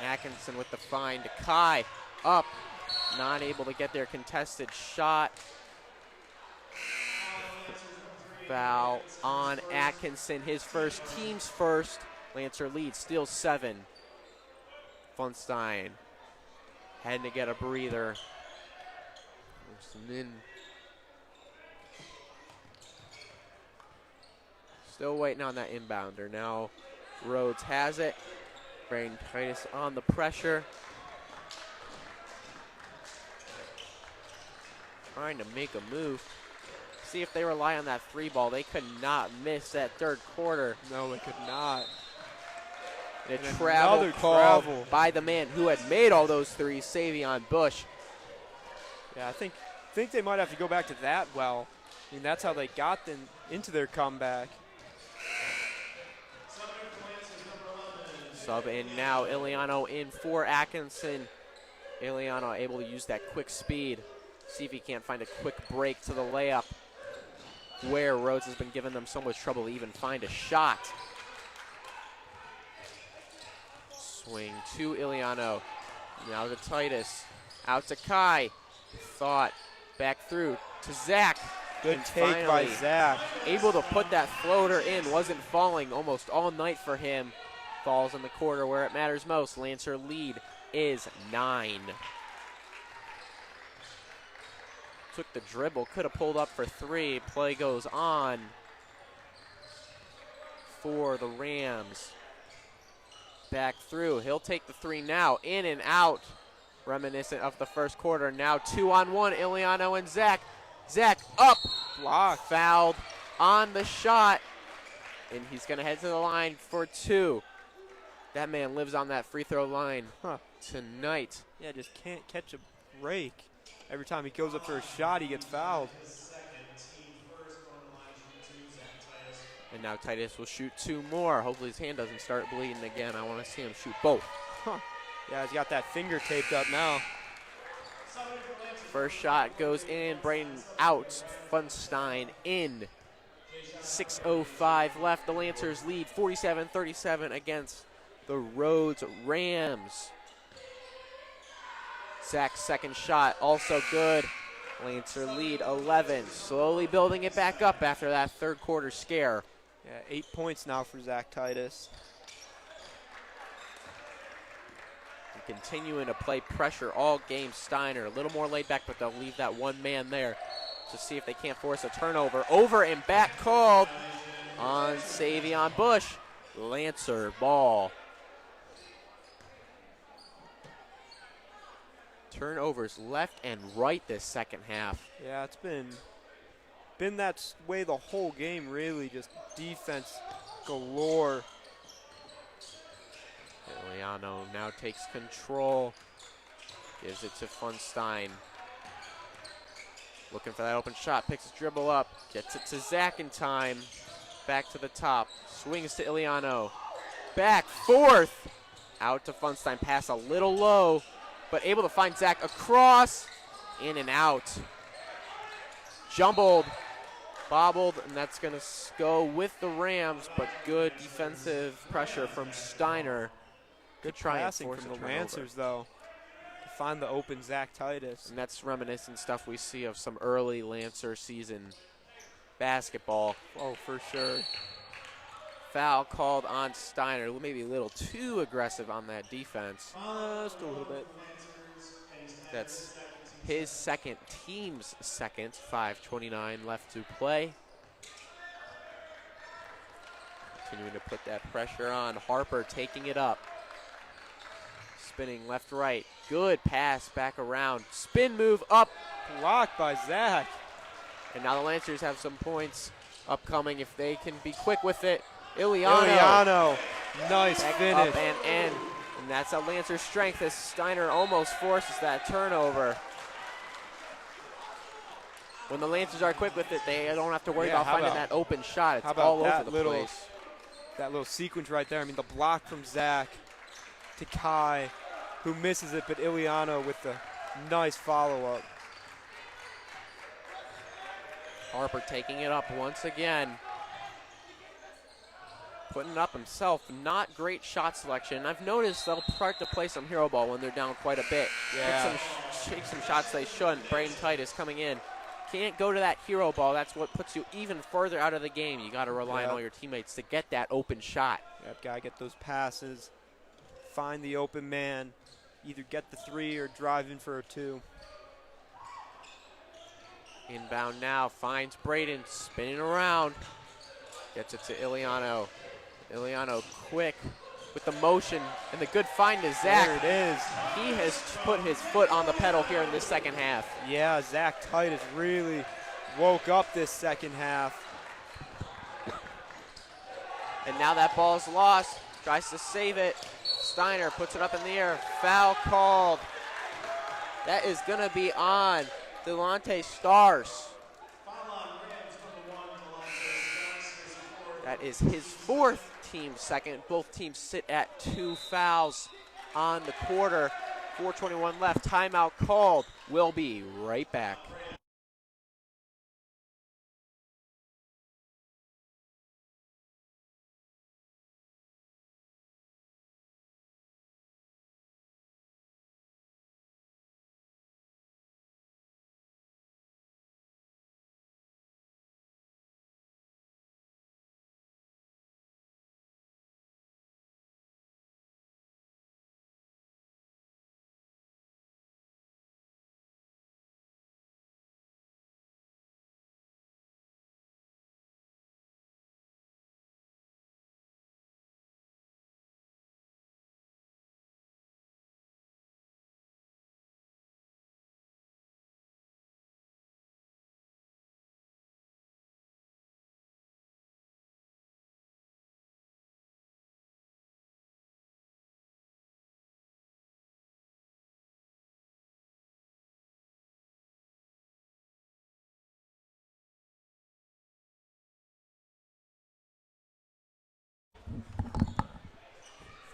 Speaker 1: Atkinson with the find to Kai. Up. Not able to get their contested shot. Foul on Atkinson. His first, team's first. Lancer leads, steals 7. Funstein had to get a breather. Still waiting on that inbounder. Now Rhodes has it. Braden Titus on the pressure. Trying to make a move. See if they rely on that 3 ball. They could not miss that third quarter.
Speaker 2: No, they could not.
Speaker 1: And a travel call by the man who had made all those threes, Savion Bush.
Speaker 2: Yeah, I think they might have to go back to that well. I mean, that's how they got them into their comeback.
Speaker 1: Sub in now, Iliano in for Atkinson. Iliano able to use that quick speed. See if he can't find a quick break to the layup, where Rhodes has been giving them so much trouble to even find a shot. Swing to Iliano. Now to Titus. Out to Kai. Thought. Back through to Zach.
Speaker 2: Good take by Zach.
Speaker 1: Able to put that floater in. Wasn't falling almost all night for him. Falls in the quarter where it matters most. Lancer lead is 9. Took the dribble. Could have pulled up for 3. Play goes on for the Rams. Back through. He'll take the 3 now. In and out. Reminiscent of the first quarter. Now 2-on-1. Iliano and Zach. Zach up.
Speaker 2: Blocked.
Speaker 1: Fouled on the shot. And he's going to head to the line for 2. That man lives on that free throw line tonight.
Speaker 2: Yeah, just can't catch a break. Every time he goes up for a shot, he gets fouled.
Speaker 1: And now Titus will shoot 2 more. Hopefully his hand doesn't start bleeding again. I want to see him shoot both.
Speaker 2: Yeah, he's got that finger taped up now.
Speaker 1: First shot goes in. Braden out. Funstein in. 6:05 left. The Lancers lead 47-37 against the Rhodes Rams. Zach's second shot also good. Lancer lead 11. Slowly building it back up after that third quarter scare.
Speaker 2: Yeah, 8 points now for Zach Titus.
Speaker 1: And continuing to play pressure all game. Steiner a little more laid back, but they'll leave that one man there to see if they can't force a turnover. Over and back called on Savion Bush. Lancer ball. Turnovers left and right this second half.
Speaker 2: Yeah, it's been that way the whole game, really. Just defense galore.
Speaker 1: Iliano now takes control. Gives it to Funstein. Looking for that open shot. Picks his dribble up. Gets it to Zach in time. Back to the top. Swings to Iliano. Back, fourth. Out to Funstein, pass a little low, but able to find Zach across, in and out. Jumbled, bobbled, and that's going to go with the Rams, but good defensive pressure from Steiner.
Speaker 2: Good
Speaker 1: try and
Speaker 2: passing
Speaker 1: force
Speaker 2: from
Speaker 1: a
Speaker 2: the
Speaker 1: turnover.
Speaker 2: Lancers, though, to find the open Zach Titus.
Speaker 1: And that's reminiscent stuff we see of some early Lancer season basketball.
Speaker 2: Oh, for sure.
Speaker 1: Foul called on Steiner, maybe a little too aggressive on that defense.
Speaker 2: Just a little bit.
Speaker 1: That's his second, team's second. 5:29 left to play. Continuing to put that pressure on. Harper taking it up. Spinning left, right. Good pass back around. Spin move up.
Speaker 2: Blocked by Zach.
Speaker 1: And now the Lancers have some points upcoming if they can be quick with it. Iliano.
Speaker 2: Nice
Speaker 1: Back
Speaker 2: finish.
Speaker 1: up and in. And that's a Lancer's strength as Steiner almost forces that turnover. When the Lancers are quick with it, they don't have to worry about finding that open shot. It's all over the place.
Speaker 2: That little sequence right there. I mean, the block from Zach to Kai, who misses it, but Iliano with the nice follow-up.
Speaker 1: Harper taking it up once again. Putting it up himself. Not great shot selection. I've noticed they'll start to play some hero ball when they're down quite a bit.
Speaker 2: Yeah.
Speaker 1: Take some shots they shouldn't. Braden Titus coming in. Can't go to that hero ball. That's what puts you even further out of the game. You got to rely on all your teammates to get that open shot.
Speaker 2: Yep, got to get those passes, find the open man, either get the three or drive in for a two.
Speaker 1: Inbound now, finds Braden, spinning around. Gets it to Iliano. Iliano quick with the motion and the good find to Zach.
Speaker 2: There it is.
Speaker 1: He has put his foot on the pedal here in this second half.
Speaker 2: Yeah, Zach Titus really woke up this second half.
Speaker 1: And now that ball's lost. Tries to save it. Steiner puts it up in the air. Foul called. That is going to be on Delonte Stars. That is his fourth, team second. Both teams sit at 2 fouls on the quarter. 4:21 left. Timeout called. We'll be right back.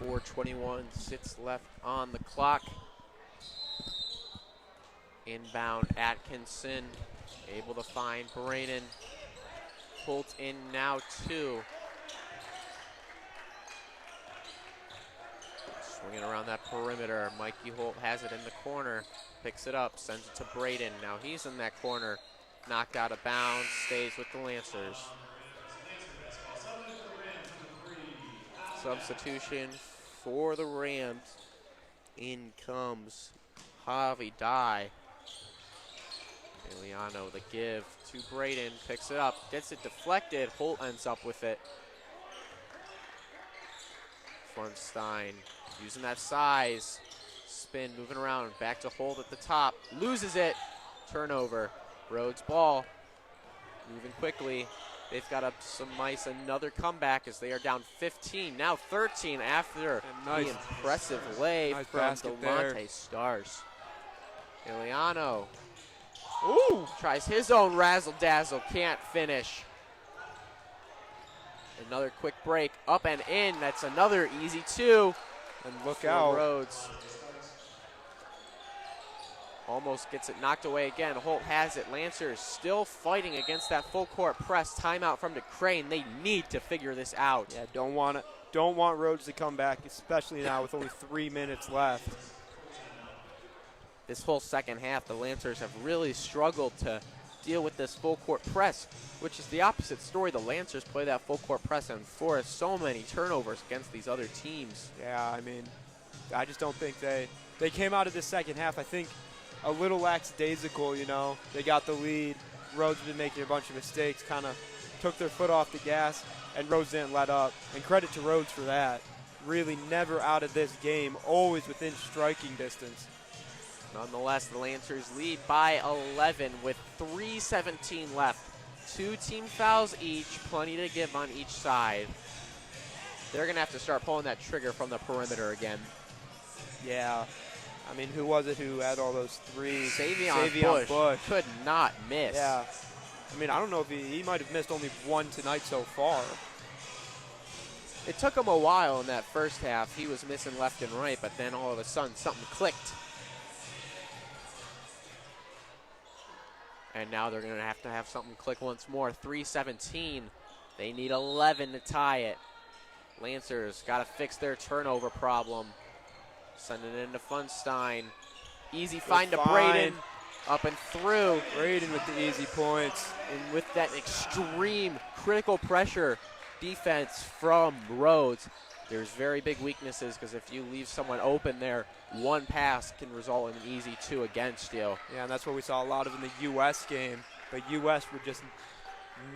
Speaker 1: .421 sits left on the clock. Inbound Atkinson, able to find Braden. Holt in now two. Swinging around that perimeter. Mikey Holt has it in the corner, picks it up, sends it to Braden. Now he's in that corner, knocked out of bounds, stays with the Lancers. Substitution for the Rams. In comes Javi Dye. Iliano the give to Braden, picks it up, gets it deflected. Holt ends up with it. Funstein using that size. Spin, moving around, back to Holt at the top. Loses it. Turnover. Rhodes ball. Moving quickly. They've got up some ice. Another comeback as they are down 15, now 13 after the impressive lay from Delonte Stars. Iliano. Ooh, tries his own razzle-dazzle, can't finish. Another quick break, up and in. That's another easy two.
Speaker 2: And look
Speaker 1: for
Speaker 2: out.
Speaker 1: Rhodes. Almost gets it knocked away again. Holt has it. Lancers still fighting against that full court press. Timeout from DeCrane. They need to figure this out.
Speaker 2: Yeah, don't want Rhodes to come back, especially now with only 3 minutes left.
Speaker 1: This whole second half, the Lancers have really struggled to deal with this full court press, which is the opposite story. The Lancers play that full court press and force so many turnovers against these other teams.
Speaker 2: Yeah, I mean, I just don't think they came out of this second half, I think, a little lackadaisical, you know. They got the lead. Rhodes been making a bunch of mistakes, kind of took their foot off the gas, and Rhodes didn't let up. And credit to Rhodes for that. Really never out of this game, always within striking distance.
Speaker 1: Nonetheless, the Lancers lead by 11 with 3:17 left. 2 team fouls each, plenty to give on each side. They're going to have to start pulling that trigger from the perimeter again.
Speaker 2: Yeah. I mean, who was it who had all those threes?
Speaker 1: Savion Bush could not miss.
Speaker 2: Yeah. I mean, I don't know if he might have missed only one tonight so far.
Speaker 1: It took him a while in that first half. He was missing left and right, but then all of a sudden something clicked. And now they're going to have something click once more. 3:17. They need 11 to tie it. Lancers got to fix their turnover problem. Sending it into Funstein. Easy find to Braden. Up and through.
Speaker 2: Braden with the easy points.
Speaker 1: And with that extreme critical pressure defense from Rhodes, there's very big weaknesses because if you leave someone open there, one pass can result in an easy 2 against you.
Speaker 2: Yeah, and that's what we saw a lot of in the U.S. game. But U.S. would just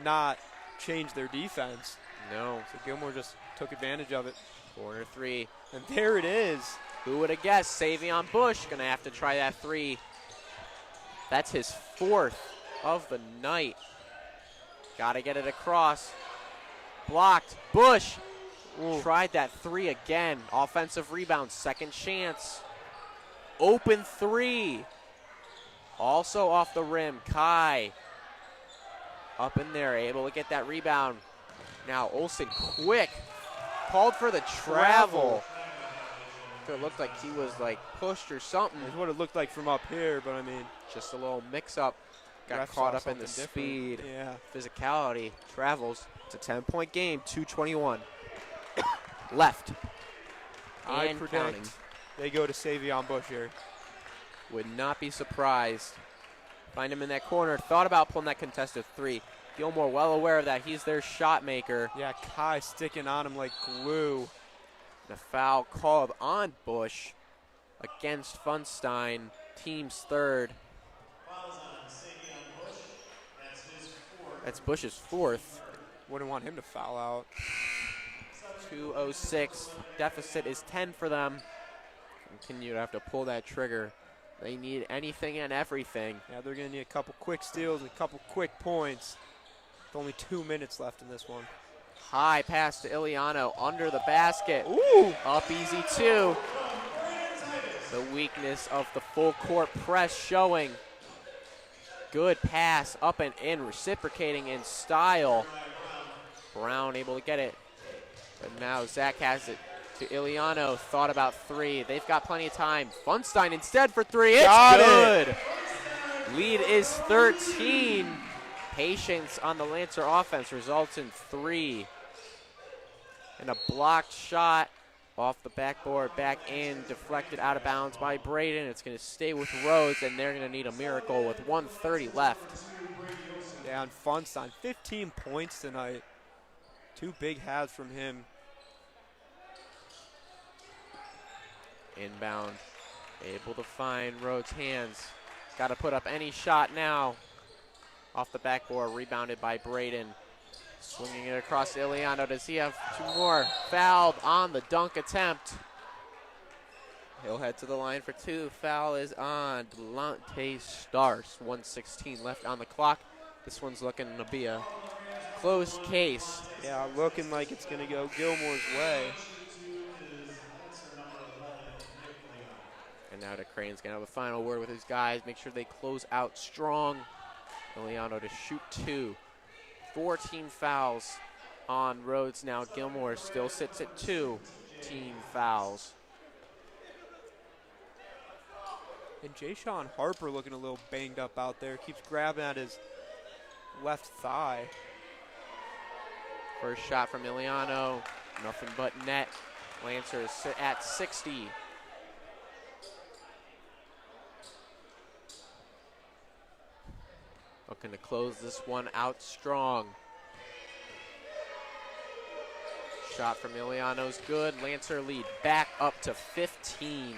Speaker 2: not change their defense.
Speaker 1: No.
Speaker 2: So Gilmour just took advantage of it.
Speaker 1: Corner 3.
Speaker 2: And there it is.
Speaker 1: Who would have guessed? Savion Bush going to have to try that 3. That's his 4th of the night. Got to get it across. Blocked. Bush tried that 3 again. Offensive rebound. Second chance. Open 3. Also off the rim. Kai up in there. Able to get that rebound. Now Olsen quick. Called for the travel. It looked like he was like pushed or something.
Speaker 2: It's what it looked like from up here, but I mean,
Speaker 1: just a little mix-up. Got caught up in the speed, physicality, travels. It's a 10-point game, 2:21 left.
Speaker 2: I predict they go to Savion Bush here.
Speaker 1: Would not be surprised. Find him in that corner. Thought about pulling that contested 3. Gilmour well aware of that. He's their shot maker.
Speaker 2: Yeah, Kai sticking on him like glue.
Speaker 1: The foul called on Bush against Funstein, team's 3rd. That's Bush's 4th.
Speaker 2: Wouldn't want him to foul out.
Speaker 1: 2:06. Deficit is 10 for them. Continue to have to pull that trigger. They need anything and everything.
Speaker 2: Yeah, they're going to need a couple quick steals and a couple quick points. With only 2 minutes left in this one.
Speaker 1: High pass to Iliano under the basket.
Speaker 2: Ooh!
Speaker 1: Up easy 2. The weakness of the full court press showing. Good pass up and in, reciprocating in style. Brown able to get it. But now Zach has it to Iliano. Thought about 3. They've got plenty of time. Funstein instead for 3. It's good. Lead is 13. Patience on the Lancer offense results in 3. And a blocked shot off the backboard, back in, deflected out of bounds by Braden. It's going to stay with Rhodes, and they're going to need a miracle with 1:30 left.
Speaker 2: Yeah, and Funstein, 15 points tonight. 2 big halves from him.
Speaker 1: Inbound, able to find Rhodes' hands. Got to put up any shot now. Off the backboard, rebounded by Braden. Swinging it across Iliano. Does he have 2 more? Fouled on the dunk attempt. He'll head to the line for 2. Foul is on Delonte Starks. 1:16 left on the clock. This one's looking to be a closed case.
Speaker 2: Yeah, looking like it's going to go Gilmour's way.
Speaker 1: And now DeCrane's going to have a final word with his guys. Make sure they close out strong. Iliano to shoot 2. 4 team fouls on Rhodes now. Gilmour still sits at 2 team fouls.
Speaker 2: And Jay-Sean Harper looking a little banged up out there. Keeps grabbing at his left thigh.
Speaker 1: First shot from Iliano, nothing but net. Lancers sit at 60. Looking to close this one out strong. Shot from Iliano's good. Lancer lead back up to 15.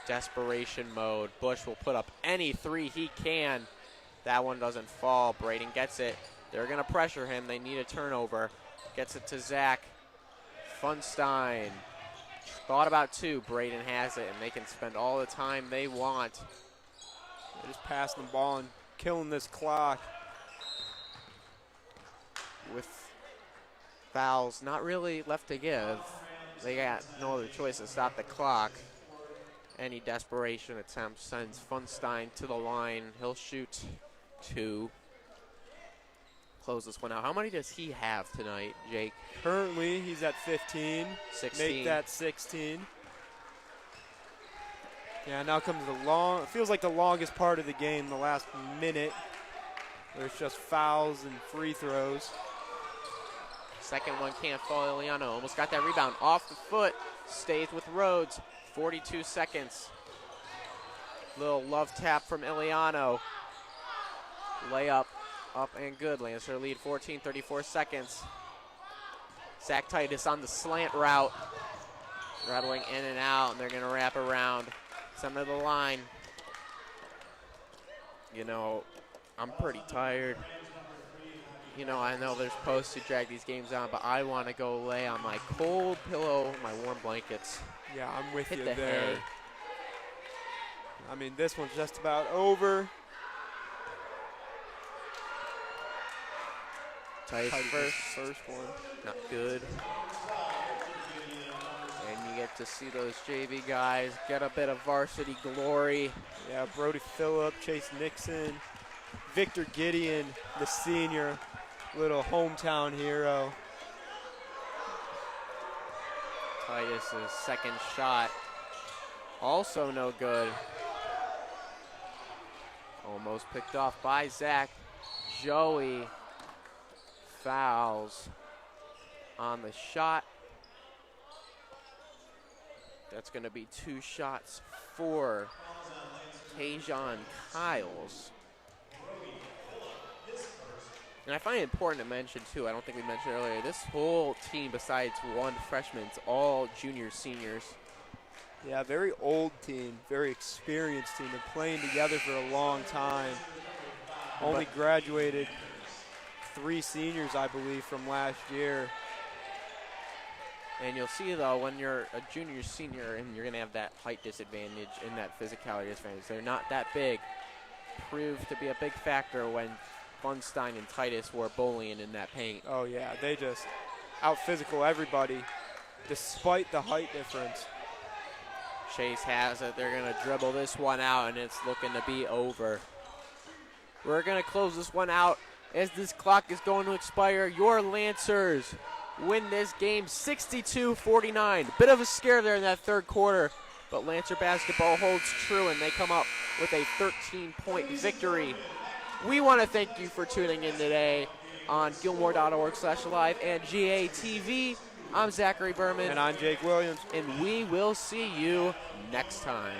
Speaker 1: Desperation mode. Bush will put up any three he can. That one doesn't fall. Braden gets it. They're going to pressure him. They need a turnover. Gets it to Zach. Funstein. Thought about two. Braden has it, and they can spend all the time they want.
Speaker 2: They're just passing the ball and killing this clock.
Speaker 1: With fouls not really left to give. They got no other choice to stop the clock. Any desperation attempt sends Funstein to the line. He'll shoot two. Close this one out. How many does he have tonight, Jake?
Speaker 2: Currently, he's at 15.
Speaker 1: 16.
Speaker 2: Make that 16. Yeah, now comes the feels like the longest part of the game, the last minute. There's just fouls and free throws.
Speaker 1: Second one can't fall. Iliano almost got that rebound off the foot. Stays with Rhodes. 42 seconds. Little love tap from Iliano. Layup up and good. Lancer lead 14, 34 seconds. Zach Titus on the slant route. Dribbling in and out, and they're going to wrap around. Center of the line. You know, I'm pretty tired. You know, I know they're supposed to drag these games on, but I want to go lay on my cold pillow, my warm blankets.
Speaker 2: Yeah, I'm with
Speaker 1: Hit
Speaker 2: you
Speaker 1: the
Speaker 2: there.
Speaker 1: hay.
Speaker 2: I mean, this one's just about over.
Speaker 1: Titus
Speaker 2: First one.
Speaker 1: not good. And you get to see those JV guys get a bit of varsity glory.
Speaker 2: Yeah, Brody Phillip, Chase Nixon, Victor Gideon, the senior, little hometown hero.
Speaker 1: Titus's second shot, also no good. Almost picked off by Zach. Joey fouls on the shot. That's going to be two shots for Tajon Kyles. And I find it important to mention, too, I don't think we mentioned earlier, this whole team, besides one freshman, it's all juniors, seniors.
Speaker 2: Yeah, very old team, very experienced team. Been playing together for a long time. Only graduated 3 seniors, I believe, from last year.
Speaker 1: And you'll see, though, when you're a junior, senior, and you're going to have that height disadvantage and that physicality disadvantage. They're not that big. Proved to be a big factor when Funstein and Titus were bullying in that paint.
Speaker 2: Oh, yeah, they just out-physical everybody, despite the height difference.
Speaker 1: Chase has it. They're going to dribble this one out, and it's looking to be over. We're going to close this one out as this clock is going to expire. Your Lancers win this game 62-49. Bit of a scare there in that third quarter, but Lancer basketball holds true, and they come up with a 13-point victory. We want to thank you for tuning in today on Gilmour.org/live and GATV. I'm Zachary Berman.
Speaker 2: And I'm Jake Williams.
Speaker 1: And we will see you next time.